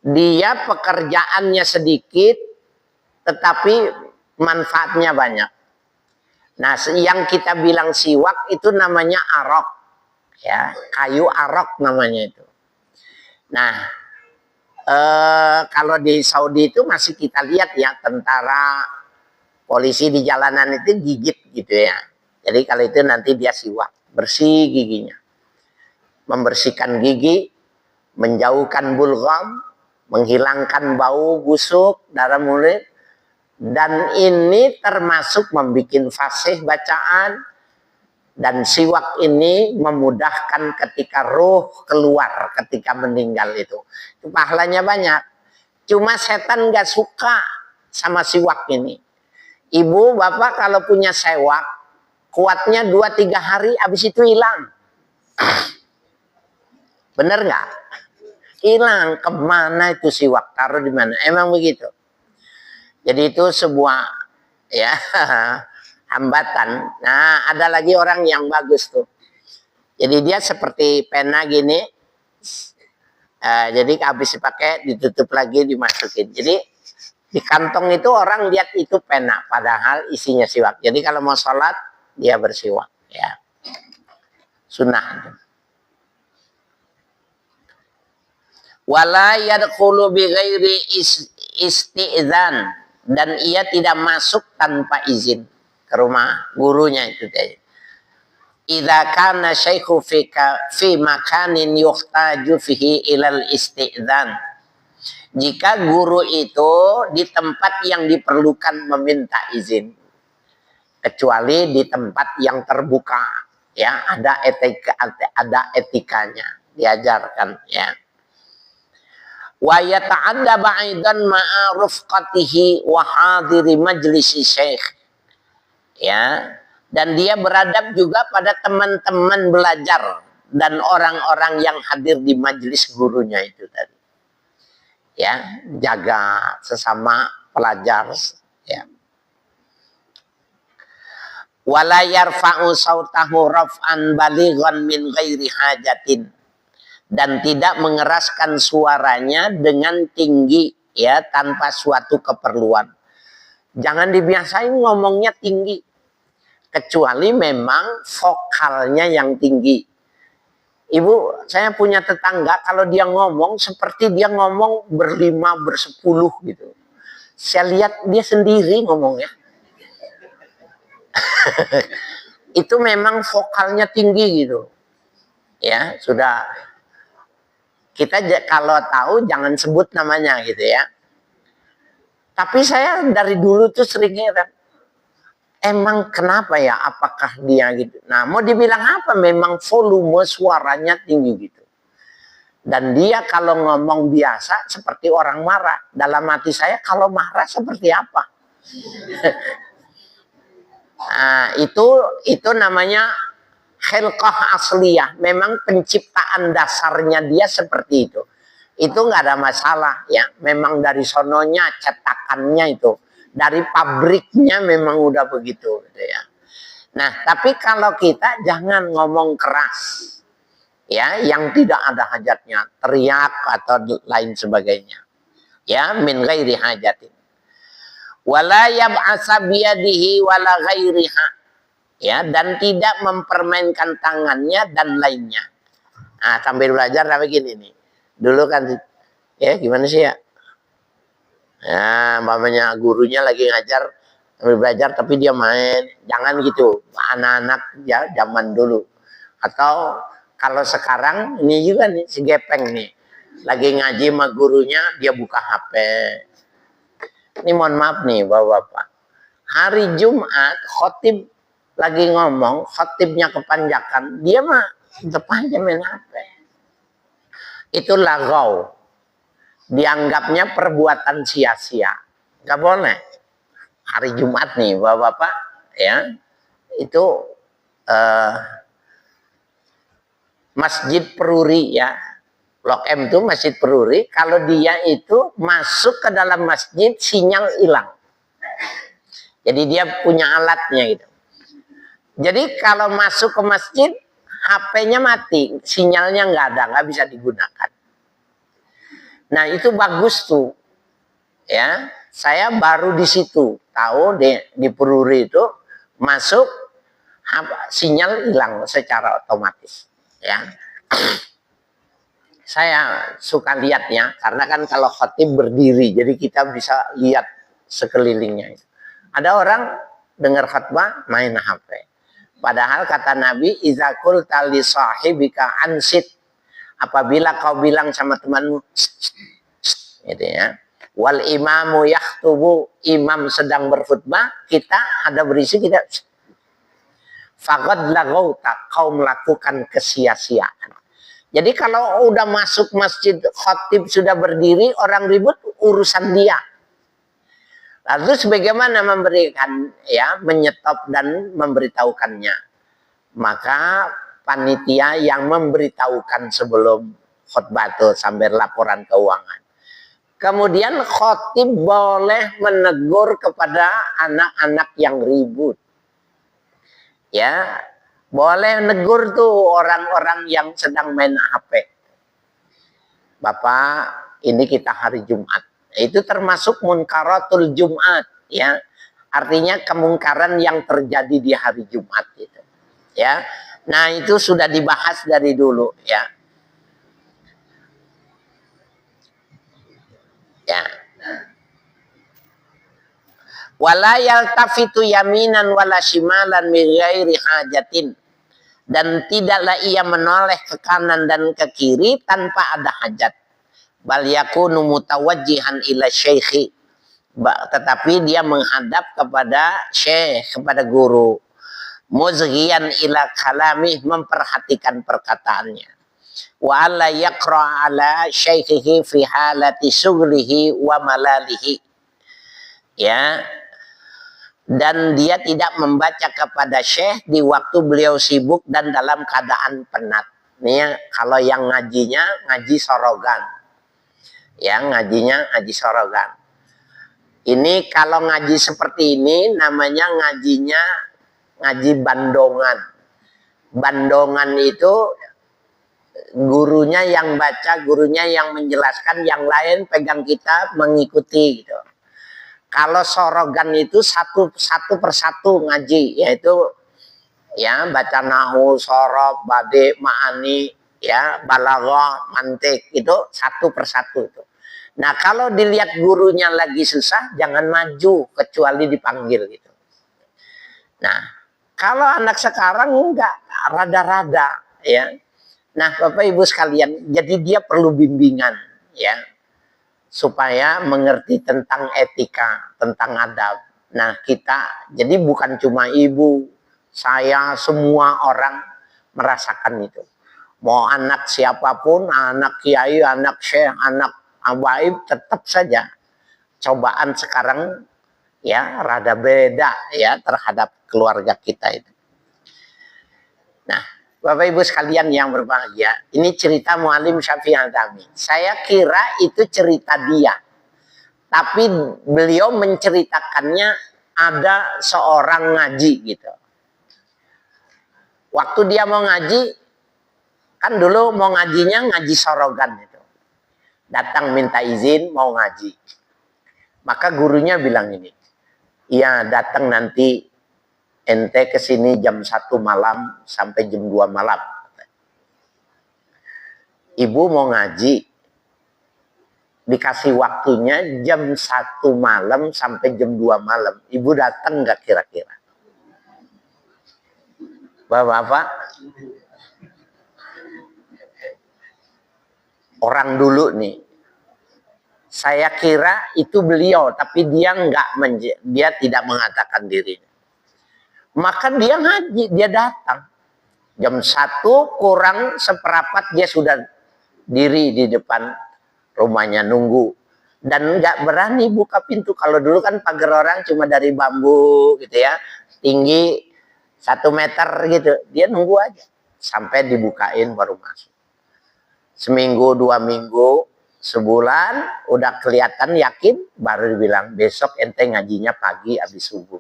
Dia pekerjaannya sedikit tetapi manfaatnya banyak. Nah, yang kita bilang siwak itu namanya arok, ya, kayu arok namanya itu. Nah, kalau di Saudi itu masih kita lihat ya tentara, polisi di jalanan itu gigit gitu ya. Jadi kalau itu nanti dia siwak, bersih giginya, membersihkan gigi, menjauhkan bulgham, menghilangkan bau busuk darah mulut. Dan ini termasuk membuat fasih bacaan. Dan siwak ini memudahkan ketika ruh keluar ketika meninggal itu pahalanya banyak. Cuma setan gak suka sama siwak ini. Ibu bapak kalau punya siwak kuatnya 2-3 hari habis itu hilang. Bener nggak? Hilang. Kemana itu siwak? Taruh di mana? Emang begitu. Jadi itu sebuah ya hambatan. Nah, ada lagi orang yang bagus tuh. Jadi dia seperti pena gini. Jadi habis dipakai ditutup lagi dimasukin. Jadi di kantong itu orang lihat itu pena, padahal isinya siwak. Jadi kalau mau sholat dia bersiwak. Ya, sunnah. Wala yadkhulu bi ghairi isti'dzan. Dan ia tidak masuk tanpa izin ke rumah gurunya itu tadi. Idza kana syaikhu fi makanin yuhtaju fihi ilal isti'dzan. Jika guru itu di tempat yang diperlukan meminta izin. Kecuali di tempat yang terbuka, ya, ada etikanya, diajarkan ya. Wa yata'adda ba'idan ma'a rufqatihi wa hadiri majlisi syekh. Ya, dan dia beradab juga pada teman-teman belajar dan orang-orang yang hadir di majelis gurunya itu tadi. Ya, jaga sesama pelajar ya. Wala yarfa'u sautahu raf'an balighan min ghairi hajatin. Dan tidak mengeraskan suaranya dengan tinggi ya tanpa suatu keperluan. Jangan dibiasain ngomongnya tinggi kecuali memang vokalnya yang tinggi. Ibu, saya punya tetangga kalau dia ngomong seperti dia ngomong berlima, bersepuluh gitu. Saya lihat dia sendiri ngomongnya. Itu memang vokalnya tinggi gitu. Ya, sudah. Kita kalau tahu jangan sebut namanya gitu ya. Tapi saya dari dulu tuh sering heran. Emang kenapa ya? Apakah dia gitu? Nah, mau dibilang apa? Memang volume suaranya tinggi gitu. Dan dia kalau ngomong biasa seperti orang marah. Dalam hati saya kalau marah seperti apa? Nah, itu namanya khilqah asliyah, memang penciptaan dasarnya dia seperti itu. Itu nggak ada masalah ya, memang dari sononya cetakannya itu, dari pabriknya memang udah begitu gitu ya. Nah, tapi kalau kita jangan ngomong keras ya, yang tidak ada hajatnya, teriak atau lain sebagainya. Ya, min ghairi hajatin. Wala yab'asa biyadihi wala ghairiha. Ya, dan tidak mempermainkan tangannya dan lainnya. Nah, sambil belajar tapi gini nih. Dulu kan ya gimana sih ya? Ya, mamanya gurunya lagi ngajar sambil belajar tapi dia main. Jangan gitu. Anak-anak ya zaman dulu. Atau kalau sekarang ini juga nih si Gepeng nih. Lagi ngaji sama gurunya dia buka HP. Ini mohon maaf nih Bapak-bapak. Hari Jumat khotib lagi ngomong, khotibnya kepanjakan, dia mah tetap aja main HP. itu lagau. Dianggapnya perbuatan sia-sia. Nggak boleh. Hari Jumat nih, Bapak-bapak, ya, itu Masjid Peruri ya. Blok M itu Masjid Peruri, kalau dia itu masuk ke dalam masjid sinyal hilang. Jadi dia punya alatnya gitu. Jadi kalau masuk ke masjid HP-nya mati, sinyalnya nggak ada, nggak bisa digunakan. Nah itu bagus tuh, ya. Saya baru di situ tahu di Peruri itu masuk sinyal hilang secara otomatis, ya. Saya suka lihatnya karena kan kalau khotib berdiri, jadi kita bisa lihat sekelilingnya. Ada orang dengar khutbah main HP. Padahal kata Nabi, "Iza qulta li sahibika ansit." Apabila kau bilang sama temanmu, gitu ya. Wal imamu yaktubu, imam sedang berkhutbah, kita ada berisi, kita faqad lagauta, kau melakukan kesia-siaan. Jadi kalau udah masuk masjid, khotib sudah berdiri, orang ribut, urusan dia. Lalu sebagaimana memberikan, ya, menyetop dan memberitahukannya. Maka panitia yang memberitahukan sebelum khutbah itu sampai laporan keuangan. Kemudian khotib boleh menegur kepada anak-anak yang ribut. Ya, boleh negur tuh orang-orang yang sedang main HP. Bapak, ini kita hari Jumat. Itu termasuk munkaratul Jumat, ya. Artinya kemungkaran yang terjadi di hari Jumat itu. Ya. Nah, itu sudah dibahas dari dulu, ya. Ya. Wala yaltafitu yaminan wala shimalan min ghairi hajatin. Dan tidaklah ia menoleh ke kanan dan ke kiri tanpa ada hajat. Bal yakunu mutawajjihan ila syekhi. Tetapi dia menghadap kepada syekh, kepada guru. Muzghiyan ila kalami, memperhatikan perkataannya. Wa alla yaqra ala syekhihi fi halati sughlihi wa malalihi. Ya. Dan dia tidak membaca kepada syekh di waktu beliau sibuk dan dalam keadaan penat. Ini kalau yang ngajinya ngaji sorogan. Ya, ngajinya ngaji sorogan. Ini kalau ngaji seperti ini namanya ngajinya ngaji bandongan. Bandongan itu gurunya yang baca, gurunya yang menjelaskan, yang lain pegang kitab mengikuti gitu. Kalau sorogan itu satu persatu ngaji, yaitu ya baca nahu, sorob, bade, ma'ani, ya balaghah, mantik, itu satu persatu itu. Nah kalau dilihat gurunya lagi susah, jangan maju kecuali dipanggil gitu. Nah kalau anak sekarang enggak, rada-rada, ya. Nah Bapak Ibu sekalian, jadi dia perlu bimbingan, ya, supaya mengerti tentang etika, tentang adab. Nah kita, jadi bukan cuma ibu, saya, semua orang merasakan itu. Mau anak siapapun, anak kiai, anak syekh, anak abaib, tetap saja cobaan sekarang ya rada beda ya terhadap keluarga kita itu. Nah Bapak Ibu sekalian yang berbahagia, ini cerita Muallim Syafi'i Al-Adami. Saya kira itu cerita dia. Tapi beliau menceritakannya ada seorang ngaji gitu. Waktu dia mau ngaji, kan dulu mau ngajinya ngaji sorogan itu. Datang minta izin mau ngaji. Maka gurunya bilang ini, iya datang nanti ente kesini jam 1 malam sampai jam 2 malam. Ibu mau ngaji, dikasih waktunya jam 1 malam sampai jam 2 malam. Ibu datang nggak kira-kira? Bapak-bapak, orang dulu nih, saya kira itu beliau, tapi dia tidak mengatakan dirinya. Maka dia ngaji, dia datang. Jam 1 kurang seperempat dia sudah diri di depan rumahnya nunggu. Dan nggak berani buka pintu. Kalau dulu kan pagar orang cuma dari bambu gitu ya, tinggi 1 meter gitu. Dia nunggu aja sampai dibukain baru masuk. Seminggu, 2 minggu, sebulan, udah kelihatan yakin, baru dibilang besok ente ngajinya pagi habis subuh.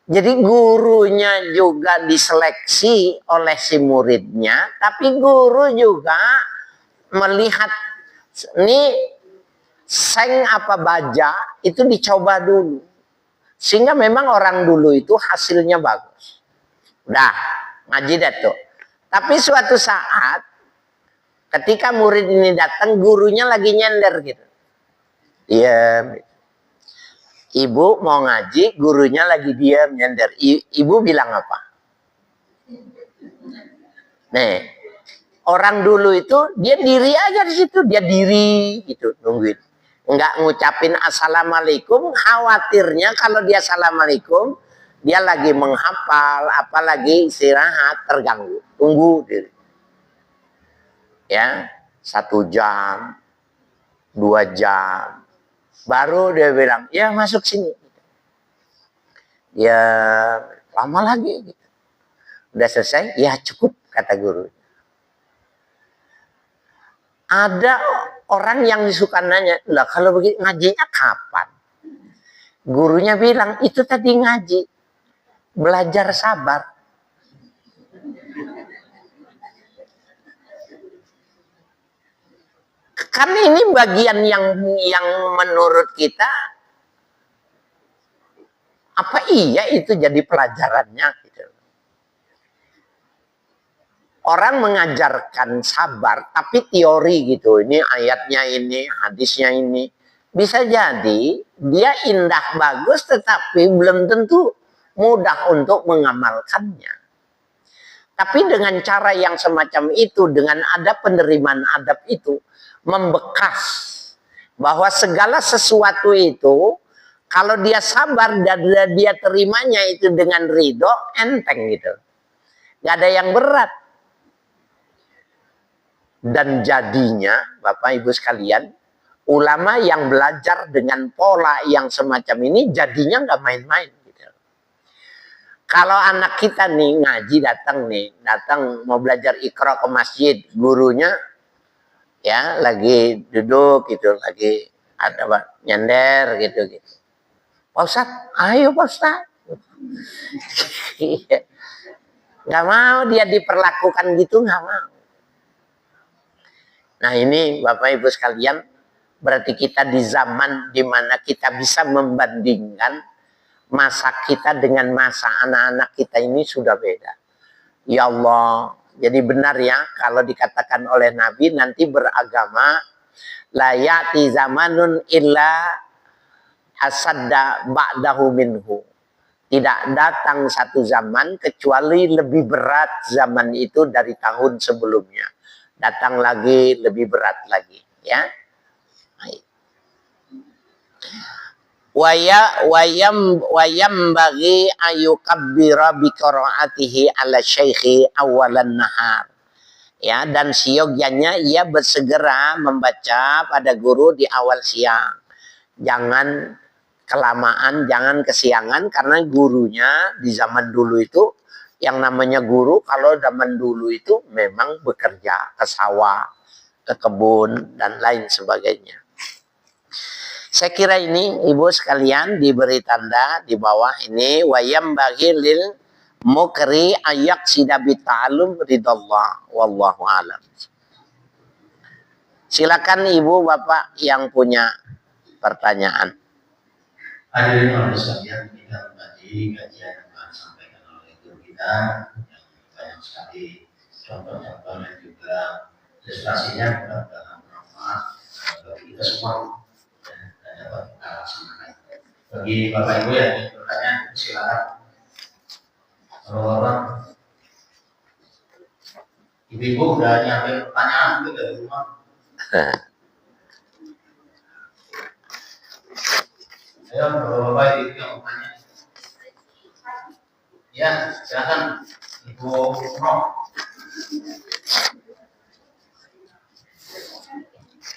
Jadi gurunya juga diseleksi oleh si muridnya, tapi guru juga melihat ini seng apa baja itu dicoba dulu. Sehingga memang orang dulu itu hasilnya bagus. Udah, ngaji deh tuh. Tapi suatu saat ketika murid ini datang, gurunya lagi nyender gitu. Iya. Ibu mau ngaji, gurunya lagi diam nyender. Ibu bilang apa? Nih, orang dulu itu dia diri aja di situ, dia diri gitu nungguin. Enggak ngucapin assalamualaikum, khawatirnya kalau dia assalamualaikum, dia lagi menghafal, apalagi istirahat terganggu. Tunggu diri. Ya, 1 jam, 2 jam. Baru dia bilang, ya masuk sini. Ya lama lagi. Gitu. Udah selesai, ya cukup kata guru. Ada orang yang suka nanya, lah kalau begitu ngajinya kapan? Gurunya bilang, itu tadi ngaji. Belajar sabar. Kan ini bagian yang menurut kita apa iya itu jadi pelajarannya gitu. Orang mengajarkan sabar tapi teori gitu. Ini ayatnya ini, hadisnya ini. Bisa jadi dia indah bagus tetapi belum tentu mudah untuk mengamalkannya. Tapi dengan cara yang semacam itu, dengan ada penerimaan adab itu, membekas bahwa segala sesuatu itu kalau dia sabar dan dia terimanya itu dengan ridho, enteng gitu, nggak ada yang berat. Dan jadinya Bapak Ibu sekalian, ulama yang belajar dengan pola yang semacam ini jadinya nggak main-main gitu. Kalau anak kita nih ngaji datang mau belajar Iqra ke masjid, gurunya ya lagi duduk gitu, lagi ada nyender gitu. Pak Ustadz, ayo Pak Ustadz. Nggak mau dia diperlakukan gitu, nggak mau. Nah ini Bapak Ibu sekalian, berarti kita di zaman dimana kita bisa membandingkan masa kita dengan masa anak-anak kita ini sudah beda. Ya Allah, jadi benar ya kalau dikatakan oleh Nabi nanti beragama la ya'ti zamanun illa asadda ba'dahu minhu. Tidak datang satu zaman kecuali lebih berat zaman itu dari tahun sebelumnya. Datang lagi lebih berat lagi, ya. Wayam bagi ayukabbira bi qiraatihi ala syekhi awalan nahar. Ya, dan siogyanya ia bersegera membaca pada guru di awal siang. Jangan kelamaan, jangan kesiangan, karena gurunya di zaman dulu itu, yang namanya guru kalau zaman dulu itu memang bekerja ke sawah, ke kebun, dan lain sebagainya. Saya kira ini ibu sekalian diberi tanda di bawah ini, wayam bagi lil mukri ayak sidabi ta'alum ridallah wallahu alam. Silakan ibu bapak yang punya pertanyaan. Hadirin Allah sekalian, kita tadi kajian yang disampaikan oleh guru kita yang banyak sekali contoh-contoh dan juga ilustrasinya mudah-mudahan bermanfaat bagi kita semua dan dapat kita laksanakan. Bagi Bapak Ibu yang ingin bertanya, silakan. Orang-orang ibu-ibu udah nyiapin pertanyaan itu dari rumah. Ayo, Bapak Ibu yang bertanya. Ya, silakan Ibu Roh.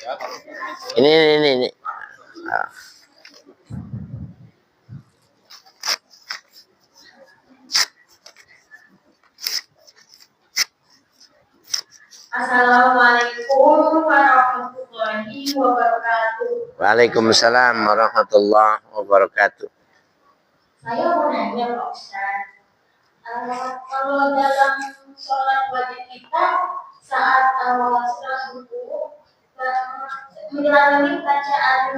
Ini. Assalamualaikum warahmatullahi wabarakatuh. Waalaikumsalam warahmatullahi wabarakatuh. Saya mau nanya Pak Ustaz, kalau dalam sholat wajib kita saat setelah ruku menjalani bacaan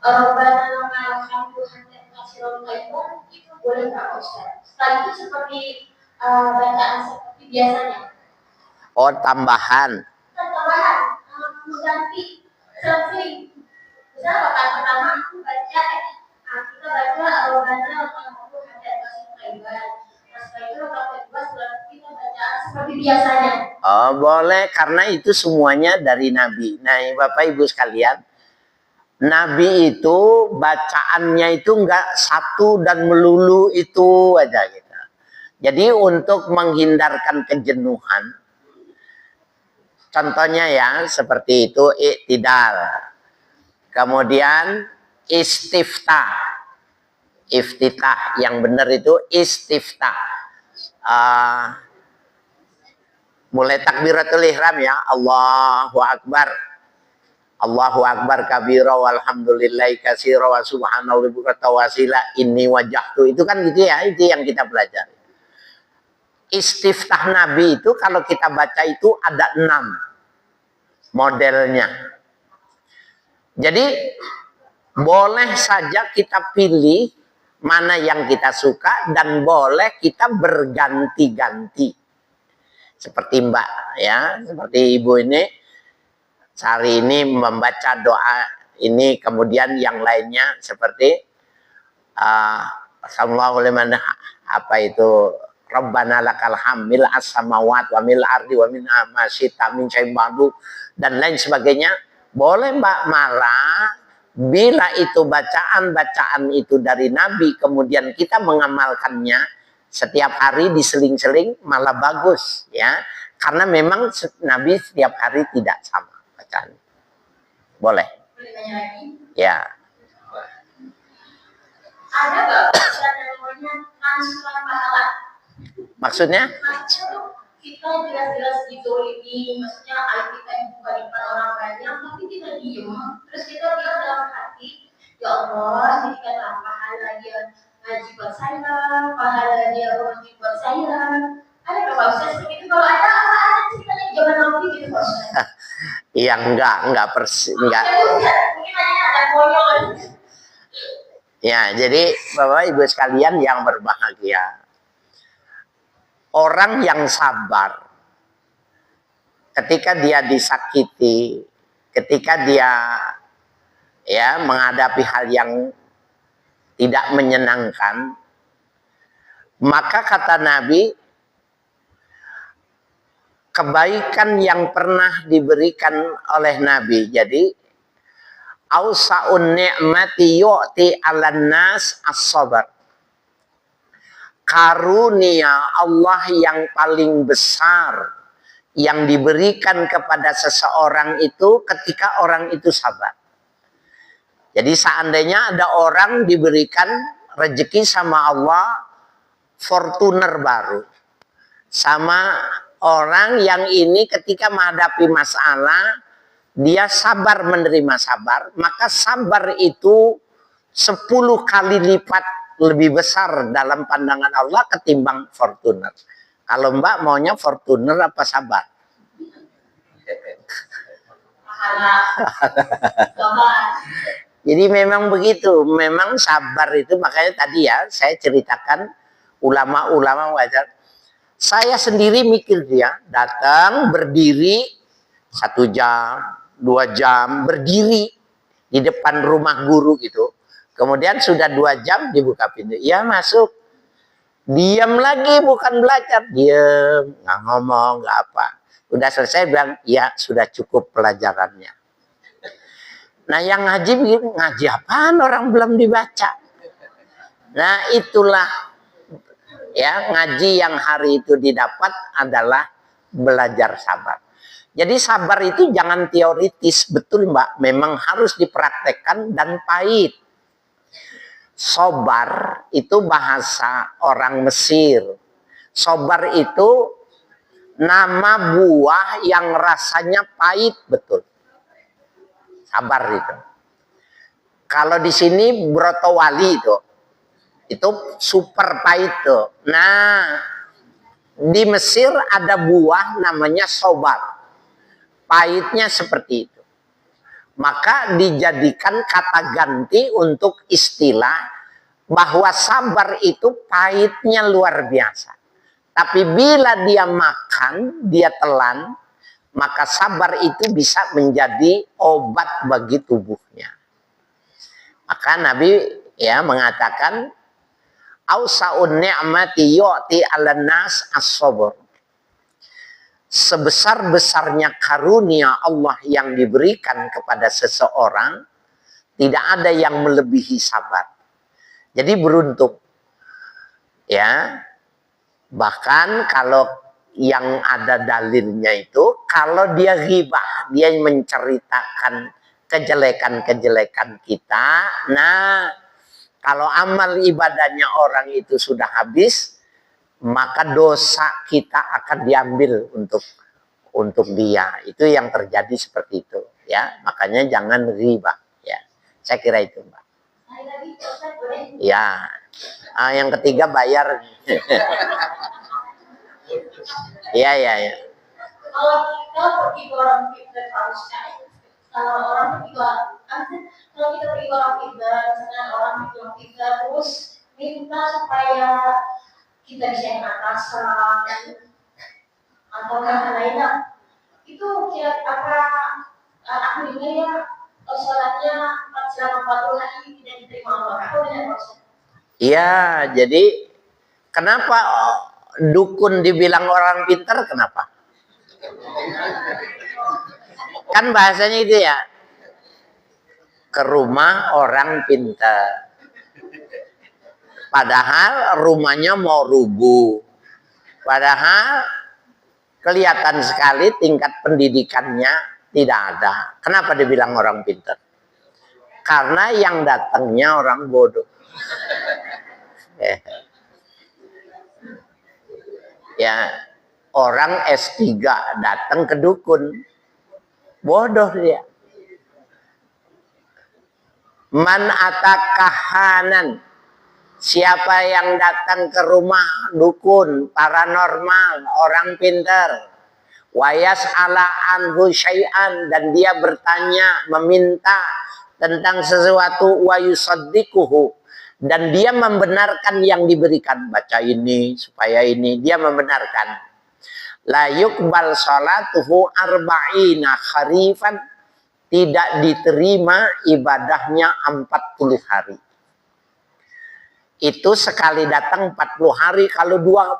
Rabbana lakal hamdu hatta katsiran thayyiban itu boleh nggak Pak Ustaz? Setelah itu seperti bacaan seperti biasanya. Oh, tambahan. Tambahan mengganti selfie. Misalnya bacaan pertama aku baca kita baca Rabbana lakal hamdu hatta katsiran thayyiban. Nah setelah itu rakaat kedua setelah kita bacaan seperti biasanya. Oh, boleh, karena itu semuanya dari Nabi. Nah, Bapak Ibu sekalian, Nabi itu bacaannya itu enggak satu dan melulu itu aja gitu. Jadi untuk menghindarkan kejenuhan, contohnya ya seperti itu iktidal. Kemudian istiftah. Iftitah yang benar itu istiftah. Mulai takbiratul ihram ya, Allahu Akbar. Allahu Akbar kabira walhamdulillahi katsira wa subhanallahi bukratan wa asila inni wajjahtu. Itu kan gitu ya, itu yang kita pelajari. Istiftah Nabi itu kalau kita baca itu ada 6 modelnya. Jadi boleh saja kita pilih mana yang kita suka dan boleh kita berganti-ganti. Seperti Mbak ya, seperti Ibu ini hari ini membaca doa ini, kemudian yang lainnya seperti sallallahu alaihi apa itu Rabbana lakal hamd mil as-samawat wa mil ardi wa min ma syi'ta min syai'in ba'du dan lain sebagainya. Boleh Mbak, malah bila itu bacaan-bacaan itu dari Nabi kemudian kita mengamalkannya setiap hari diseling-seling malah bagus ya, karena memang Nabi setiap hari tidak sama bacaan. Boleh? Boleh tanya lagi? Ya. Ada nggak Ustaz yang namanya transfer pahala? Maksudnya? Maksudnya tuh kita jelas-jelas dizolimi, maksudnya aib kita dibuka di depan orang banyak, tapi kita diem, terus kita bilang dalam hati, ya Allah, jadikanlah pahala dia ngaji buat saya, pahala dia ngaji buat saya. Ada nggak Pak Ustaz seperti itu? Kalau ada apa ceritanya zaman nanti gitu Pak Ustaz? Iya, enggak persis, enggak. Mungkin ada konyol. Ya, jadi Bapak Ibu sekalian yang berbahagia, orang yang sabar ketika dia disakiti, ketika dia ya menghadapi hal yang tidak menyenangkan, maka kata Nabi, kebaikan yang pernah diberikan oleh Nabi, jadi ausa'un ni'mati yu'ti 'alan nas as-sabar. Karunia Allah yang paling besar yang diberikan kepada seseorang itu ketika orang itu sabar. Jadi seandainya ada orang diberikan rezeki sama Allah Fortuner baru, sama orang yang ini ketika menghadapi masalah dia sabar menerima sabar, maka sabar itu 10 kali lipat lebih besar dalam pandangan Allah ketimbang Fortuner. Kalau Mbak maunya Fortuner apa sabar? Jadi memang begitu, memang sabar itu, makanya tadi ya saya ceritakan ulama-ulama wajar. Saya sendiri mikir dia datang berdiri 1 jam, 2 jam berdiri di depan rumah guru gitu. Kemudian sudah 2 jam dibuka pintu. Ya masuk. Diam lagi, bukan belajar. Diam, nggak ngomong, nggak apa. Udah selesai bilang, ya sudah cukup pelajarannya. Nah yang ngaji begitu, ngaji apaan orang belum dibaca. Nah itulah ya ngaji yang hari itu didapat adalah belajar sabar. Jadi sabar itu jangan teoritis, betul Mbak, memang harus dipraktekkan dan pahit. Sobar itu bahasa orang Mesir. Sobar itu nama buah yang rasanya pahit, betul. Sabar itu. Kalau di sini brotowali itu super pahit tuh. Nah, di Mesir ada buah namanya sobar. Pahitnya seperti itu. Maka dijadikan kata ganti untuk istilah bahwa sabar itu pahitnya luar biasa. Tapi bila dia makan, dia telan, maka sabar itu bisa menjadi obat bagi tubuhnya. Maka Nabi ya mengatakan, "Ausa'un ni'mati yu'ti 'alan nas as-sabr." Sebesar-besarnya karunia Allah yang diberikan kepada seseorang, tidak ada yang melebihi sabar. Jadi beruntung. Ya. Bahkan kalau yang ada dalilnya itu, kalau dia ghibah, dia menceritakan kejelekan-kejelekan kita. Nah, kalau amal ibadahnya orang itu sudah habis, maka dosa kita akan diambil untuk dia. Itu yang terjadi seperti itu, ya. Makanya jangan riba, ya. Saya kira itu, Mbak. Ya. Yang ketiga bayar. Iya, iya, iya. Kalau kita pergi ke orang pintar, kalau orang pergi ke kalau kita pergi ke orang pintar, misalnya orang pintar terus minta supaya kita bisa yang atasan atau hal lainnya, itu kira apa akhirnya ya sholatnya selama 40 hari tidak diterima Allah atau tidak? Iya, jadi kenapa dukun dibilang orang pintar? Kenapa? Kan bahasanya itu ya, ke rumah orang pintar. Padahal rumahnya mau rubuh. Padahal kelihatan sekali tingkat pendidikannya tidak ada. Kenapa dibilang orang pintar? Karena yang datangnya orang bodoh. Ya, orang S3 datang ke dukun. Bodoh dia. Man atakahanan. Siapa yang datang ke rumah dukun, paranormal, orang pintar, wayas ala anhu syai'an, dan dia bertanya, meminta tentang sesuatu, wa yusaddiquhu, dan dia membenarkan yang diberikan. Baca ini supaya ini, dia membenarkan. La yuqbal salatuhu arba'ina kharifan, tidak diterima ibadahnya 40 hari. Itu sekali datang 40 hari, kalau dua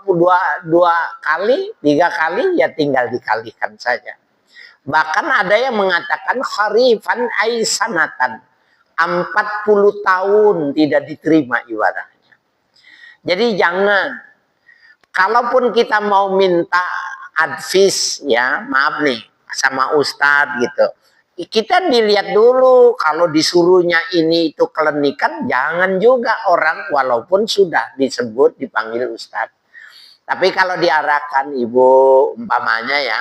kali, 3 kali, ya tinggal dikalikan saja. Bahkan ada yang mengatakan kharifan aisanatan, 40 tahun tidak diterima ibadahnya. Jadi jangan, kalaupun kita mau minta advice, ya maaf nih, sama ustadz gitu, kita dilihat dulu, kalau disuruhnya ini itu kelenikan, jangan juga orang walaupun sudah disebut dipanggil ustadz. Tapi kalau diarahkan, ibu umpamanya ya,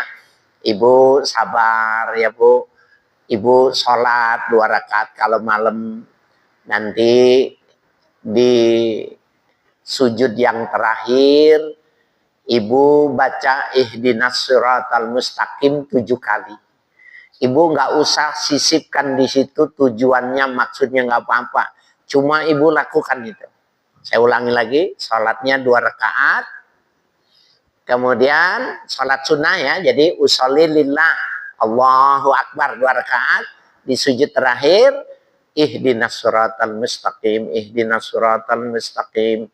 ibu sabar ya bu, ibu sholat 2 rakaat kalau malam, nanti di sujud yang terakhir ibu baca ihdinas siratal mustaqim 7 kali. Ibu nggak usah sisipkan di situ tujuannya, maksudnya nggak apa-apa. Cuma ibu lakukan itu. Saya ulangi lagi, sholatnya 2 rakaat. Kemudian sholat sunnah ya, jadi usolli lillah, Allahu Akbar 2 rakaat. Di sujud terakhir, ihdinas siratal mustaqim, ihdinas siratal mustaqim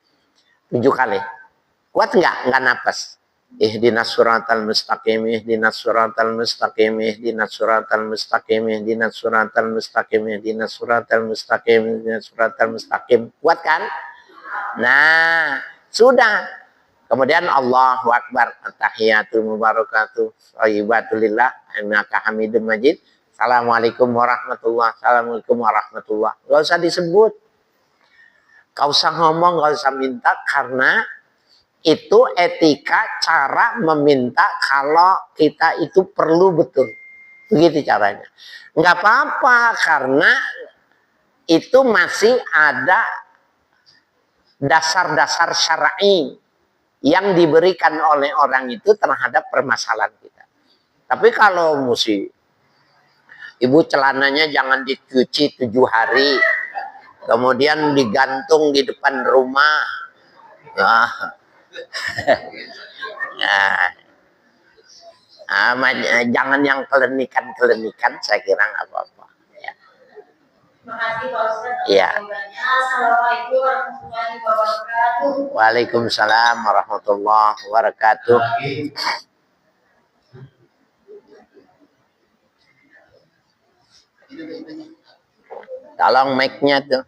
7 kali. Kuat nggak? Nggak napas. Ihdinas siratal mustaqim, ihdinas siratal mustaqim, ihdinas siratal mustaqim, ihdinas siratal mustaqim, ihdinas siratal mustaqim, ihdinas siratal mustaqim. Kuat kan? Nah, sudah. Kemudian Allahu Akbar, at-tahiyatul mubarakatuh, thayyibatulillah, innaka hamidum majid. Assalamualaikum warahmatullahi wabarakatuh. Assalamualaikum warahmatullahi wabarakatuh. Gak usah disebut. Gak usah ngomong, gak usah minta, karena itu etika cara meminta kalau kita itu perlu betul. Begitu caranya. Nggak apa-apa, karena itu masih ada dasar-dasar syar'i yang diberikan oleh orang itu terhadap permasalahan kita. Tapi kalau mesti, ibu celananya jangan dicuci 7 hari, kemudian digantung di depan rumah. Jangan yang kelenikan-kelenikan, saya kira nggak apa-apa. Ya. Terima kasih Pak Ustadz. Ya. Assalamualaikum warahmatullahi wabarakatuh. Waalaikumsalam warahmatullahi wabarakatuh. Tolong mic-nya tuh.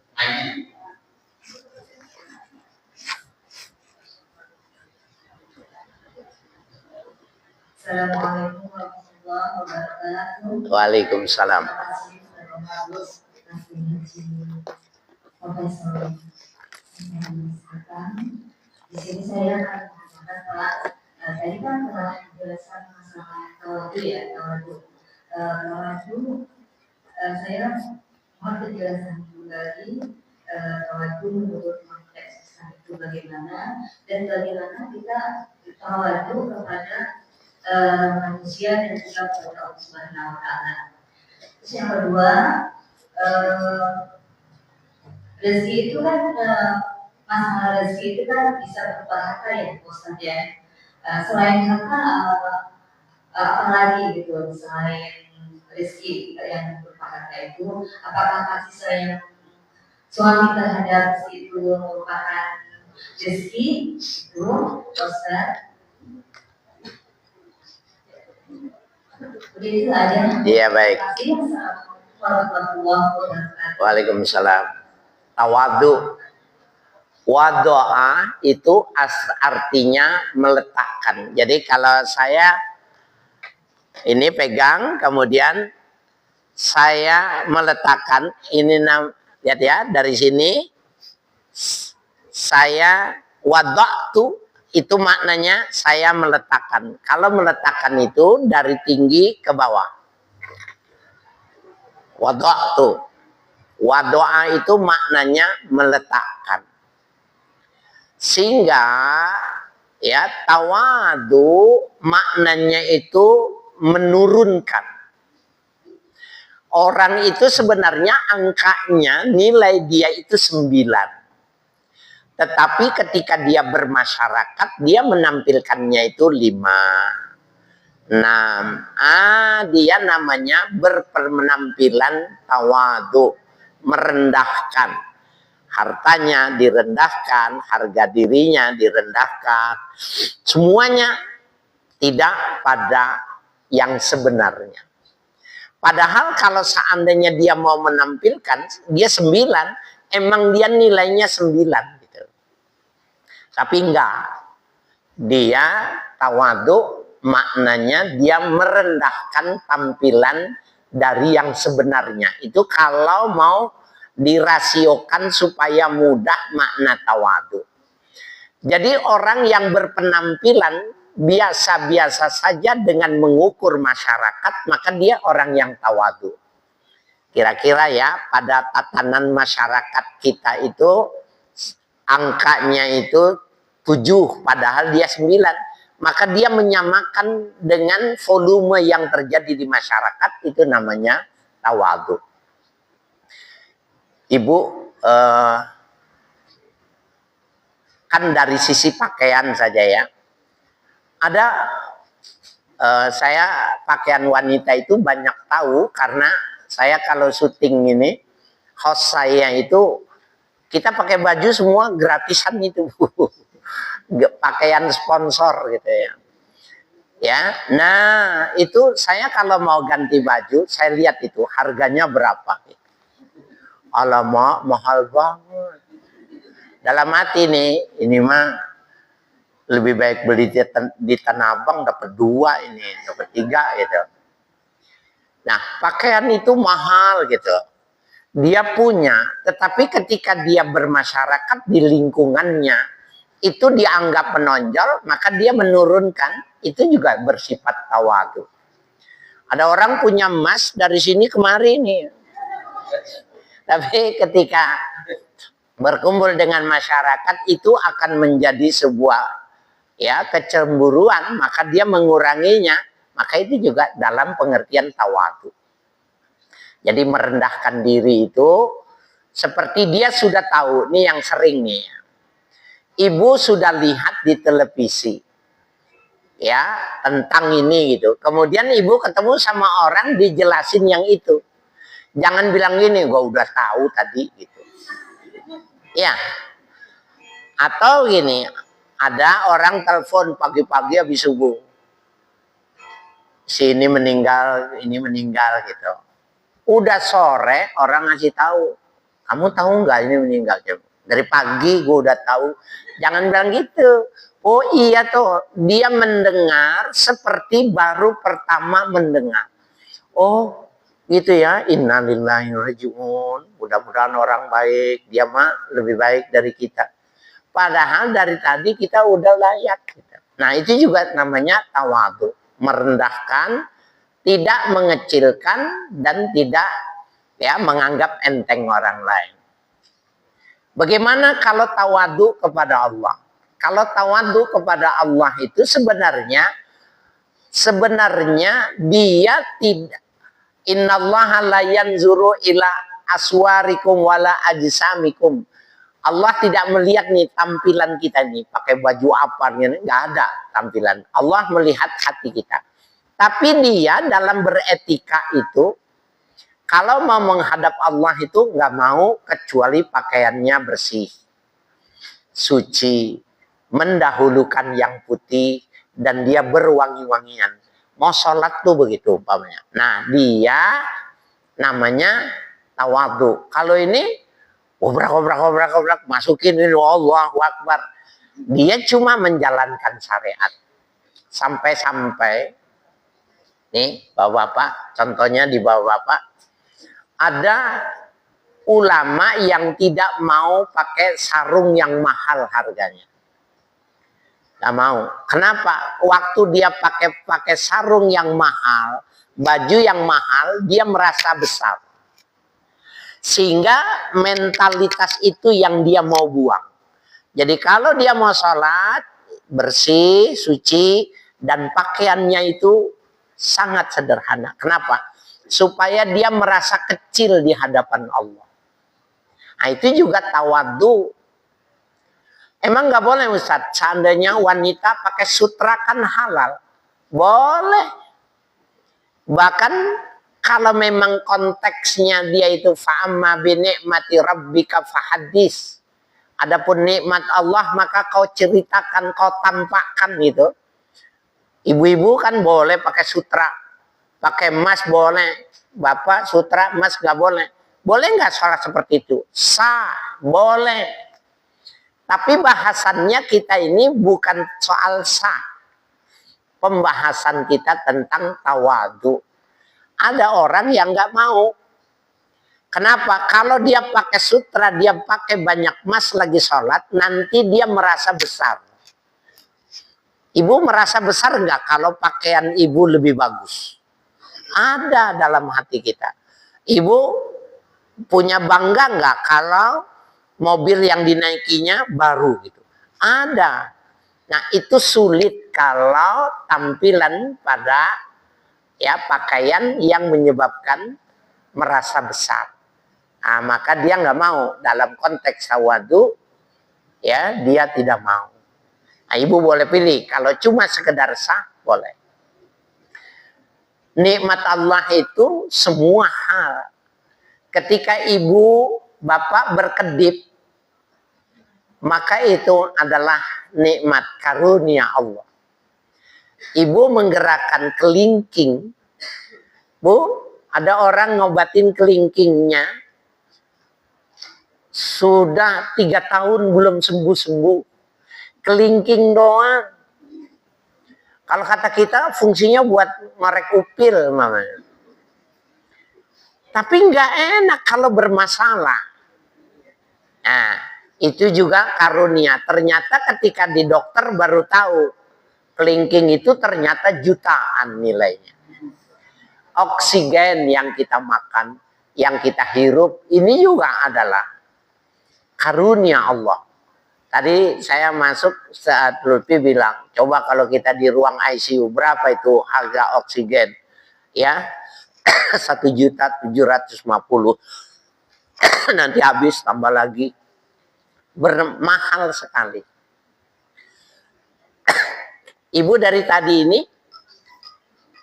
Assalamualaikum warahmatullahi wabarakatuh. Waalaikumsalam. Di sini saya akan mengatakan Pak, tadi kan telah menjelaskan masalah tawadu ya, tawadu. Saya mohon penjelasan kembali tawadu menurut konteks Islam itu bagaimana dan bagaimana kita tawadu kepada manusia dan juga kepada Allah Subhanahu wa taala. Terus yang kedua, rezeki itu kan masalah rezeki itu kan bisa berupa harta ya Ustaz ya. Selain harta apa lagi gitu selain rezeki yang berupa harta itu, apakah kasih sayang suami terhadap istri itu merupakan rezeki itu Ustaz? Begitu aja. Iya, baik. Waalaikumsalam. Tawadu. Wadoa itu artinya meletakkan. Jadi kalau saya ini pegang, kemudian saya meletakkan ini, lihat ya, dari sini saya wada'tu, itu maknanya saya meletakkan. Kalau meletakkan itu dari tinggi ke bawah. Wada'tu. Wadoa itu maknanya meletakkan. Sehingga ya tawadu maknanya itu menurunkan. Orang itu sebenarnya angkanya nilai dia itu 9. Tetapi ketika dia bermasyarakat, dia menampilkannya itu 5, 6. Dia namanya berpenampilan tawadu, merendahkan. Hartanya direndahkan, harga dirinya direndahkan. Semuanya tidak pada yang sebenarnya. Padahal kalau seandainya dia mau menampilkan, dia 9, emang dia nilainya 9. Tapi enggak, dia tawadu maknanya dia merendahkan tampilan dari yang sebenarnya. Itu kalau mau dirasiokan supaya mudah makna tawadu. Jadi orang yang berpenampilan biasa-biasa saja dengan mengukur masyarakat, maka dia orang yang tawadu. Kira-kira ya pada tatanan masyarakat kita itu angkanya itu 7, padahal dia 9. Maka dia menyamakan dengan volume yang terjadi di masyarakat, itu namanya tawadu. Ibu, kan dari sisi pakaian saja ya. Ada, saya pakaian wanita itu banyak tahu karena saya kalau syuting ini, host saya itu, kita pakai baju semua gratisan itu, pakaian sponsor gitu ya. Ya, nah itu saya kalau mau ganti baju, saya lihat itu harganya berapa. Alamak, mahal banget. Dalam hati nih, ini mah Lebih baik beli di Tanah Abang dapat 2 ini, dapat 3 gitu. Nah, pakaian itu mahal gitu. Dia punya, tetapi ketika dia bermasyarakat di lingkungannya, itu dianggap menonjol, maka dia menurunkan, itu juga bersifat tawadu. Ada orang punya emas dari sini kemari nih. Tapi ketika berkumpul dengan masyarakat itu akan menjadi sebuah kecemburuan, maka dia menguranginya, maka itu juga dalam pengertian tawadu. Jadi merendahkan diri itu seperti dia sudah tahu, nih yang sering nih. Ibu sudah lihat di televisi ya tentang ini gitu. Kemudian ibu ketemu sama orang dijelasin yang itu. Jangan bilang gini, gua udah tahu tadi gitu. Ya. Atau gini, ada orang telepon pagi-pagi habis subuh. Si ini meninggal gitu. Udah sore orang ngasih tahu, kamu tahu nggak ini meninggal? Dari pagi gue udah tahu. Jangan bilang gitu. Oh iya tuh, dia mendengar seperti baru pertama mendengar. Oh gitu ya, innalillahi wa inna ilaihi raji'un. Mudah-mudahan orang baik, dia mah lebih baik dari kita. Padahal dari tadi kita udah layak. Gitu. Nah itu juga namanya tawadhu, merendahkan, tidak mengecilkan dan tidak menganggap enteng orang lain. Bagaimana kalau tawadhu kepada Allah? Kalau tawadhu kepada Allah itu sebenarnya dia tidak, innallaha la yanzuru ila aswarikum wala ajsamikum. Allah tidak melihat nih tampilan kita nih, pakai baju apa nih, nggak ada tampilan. Allah melihat hati kita. Tapi dia dalam beretika itu, kalau mau menghadap Allah itu nggak mau kecuali pakaiannya bersih, suci, mendahulukan yang putih, dan dia berwangi-wangian. Mau sholat tuh begitu umpamanya. Nah dia namanya tawadhu. Kalau ini obrak, masukin ini Allahu Akbar. Dia cuma menjalankan syariat. Sampai-sampai nih bapak-bapak, contohnya di bapak-bapak, ada ulama yang tidak mau pakai sarung yang mahal harganya. Gak mau. Kenapa? Waktu dia pakai sarung yang mahal, baju yang mahal, dia merasa besar. Sehingga mentalitas itu yang dia mau buang. Jadi kalau dia mau sholat, bersih, suci, dan pakaiannya itu sangat sederhana. Kenapa? Supaya dia merasa kecil di hadapan Allah. Nah itu juga tawadhu. Emang nggak boleh Ustaz, seandainya wanita pakai sutra kan halal. Boleh. Bahkan kalau memang konteksnya dia itu fa'amma bi ni'mati rabbika fahadis. Adapun nikmat Allah maka kau ceritakan, kau tampakkan gitu. Ibu-ibu kan boleh pakai sutra, pakai emas boleh. Bapak sutra emas nggak boleh. Boleh nggak sholat seperti itu? Sah, boleh. Tapi bahasannya kita ini bukan soal sah. Pembahasan kita tentang tawadhu. Ada orang yang nggak mau. Kenapa? Kalau dia pakai sutra, dia pakai banyak emas lagi sholat, nanti dia merasa besar. Ibu merasa besar nggak kalau pakaian ibu lebih bagus? Ada dalam hati kita. Ibu punya bangga nggak kalau mobil yang dinaikinya baru gitu? Ada. Nah itu sulit kalau tampilan pada pakaian yang menyebabkan merasa besar. Nah, maka dia nggak mau dalam konteks tawadhu, dia tidak mau. Nah, ibu boleh pilih. Kalau cuma sekedar sah, boleh. Nikmat Allah itu semua hal. Ketika ibu, bapak berkedip, maka itu adalah nikmat karunia Allah. Ibu menggerakkan kelingking. Bu, ada orang ngobatin kelingkingnya. Sudah 3 tahun belum sembuh-sembuh. kelingking doang. Kalau kata kita fungsinya buat ngorek upil mamanya. Tapi nggak enak kalau bermasalah. Nah, itu juga karunia. Ternyata ketika di dokter baru tahu kelingking itu ternyata jutaan nilainya. Oksigen yang kita makan, yang kita hirup, ini juga adalah karunia Allah. Tadi saya masuk saat Lutfi bilang, coba kalau kita di ruang ICU, berapa itu harga oksigen? Ya, 1.750.000. Nanti habis tambah lagi. Bermahal sekali. Ibu dari tadi ini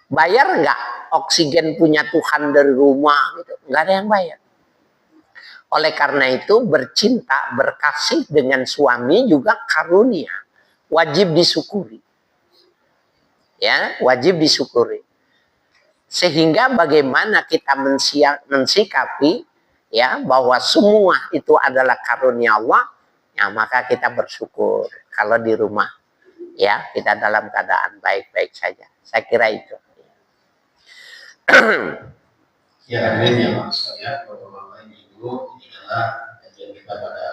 bayar nggak oksigen punya Tuhan dari rumah? Gitu. Nggak ada yang bayar. Oleh karena itu bercinta, berkasih dengan suami juga karunia. Wajib disyukuri. Ya, wajib disyukuri. Sehingga bagaimana kita mensikapi ya bahwa semua itu adalah karunia Allah, ya maka kita bersyukur kalau di rumah ya kita dalam keadaan baik-baik saja. Saya kira itu. Ya, hadirin yang maksud saya, Bapak-Bapak Ibu, ini adalah kajian kita pada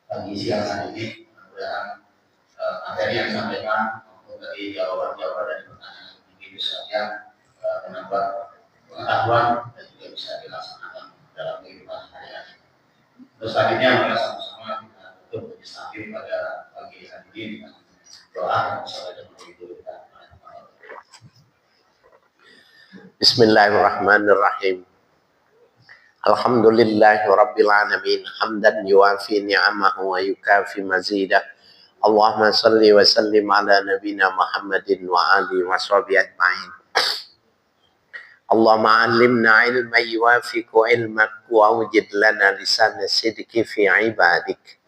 pagi siang hari ini. Mudah-mudahan materi yang disampaikan maupun dari jawaban-jawaban dari pertanyaan ini bisa menambah pengetahuan dan juga bisa dilaksanakan dalam kehidupan sehari-hari. Terus selanjutnya mari sama-sama kita tutup legislatif pada pagi hari ini dengan doa yang bersama dengan Ibu kita. Bismillahirrahmanirrahim. Alhamdulillahi rabbil alamin hamdan yuafi ni'amahu wa yukafi mazidah. Allahumma salli wa sallim ala nabina Muhammadin wa alihi wa sahbihi ajma'in. Allahumma allimna ilma yuafiqu ilmak wa awjid lana lisana sidqi fi ibadik.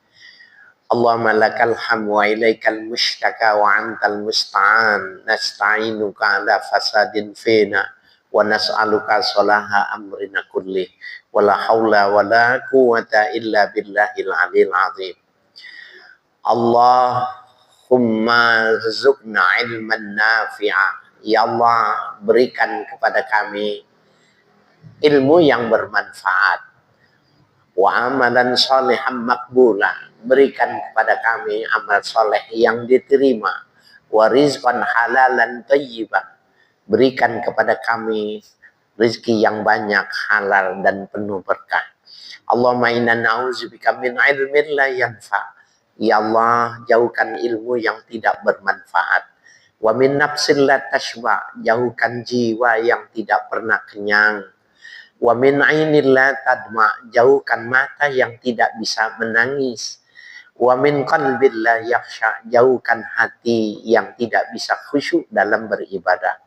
Allahumma lakal hamdu wa ilaikal mushtaka wa antal musta'an. Nasta'inuka ala fasadin fina wa nas'aluka salaha amrina kulli wa la hawla wa la quwata illa billahil alil azim. Allahumma rizukna ilman nafi'ah. Ya Allah, berikan kepada kami ilmu yang bermanfaat. Wa amalan salihan makbulah. Berikan kepada kami amal soleh yang diterima. Wa rizqan halalan thayyibah. Berikan kepada kami rezeki yang banyak, halal dan penuh berkah. Allahumma inna na'udzubika min ilmin la yanfa. Ya Allah, jauhkan ilmu yang tidak bermanfaat. Wa min nafsin la tashba. Jauhkan jiwa yang tidak pernah kenyang. Wa min ainil la tadma. Jauhkan mata yang tidak bisa menangis. Wa min qalbil la yakhsha. Jauhkan hati yang tidak bisa khusyuk dalam beribadah.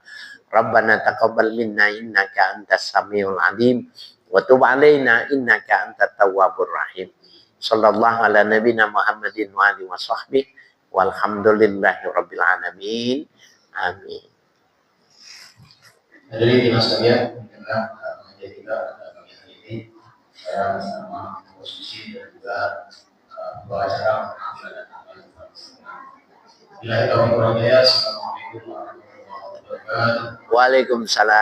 Rabbana taqabbal minna innaka antas samiul alim wa tub alaina innaka antat tawwabur rahim. Sallallahu ala nabiyina Muhammadin wa alihi wa sahbihi walhamdulillahi rabbil alamin. Amin. Hadirin yang sekalian, kita menjadi kita pada pagi hari ini saya bersama posisi dan juga pengacara pengambilan amal. Bila kita berjaya, assalamualaikum warahmatullahi wabarakatuh. Waalaikumsalam.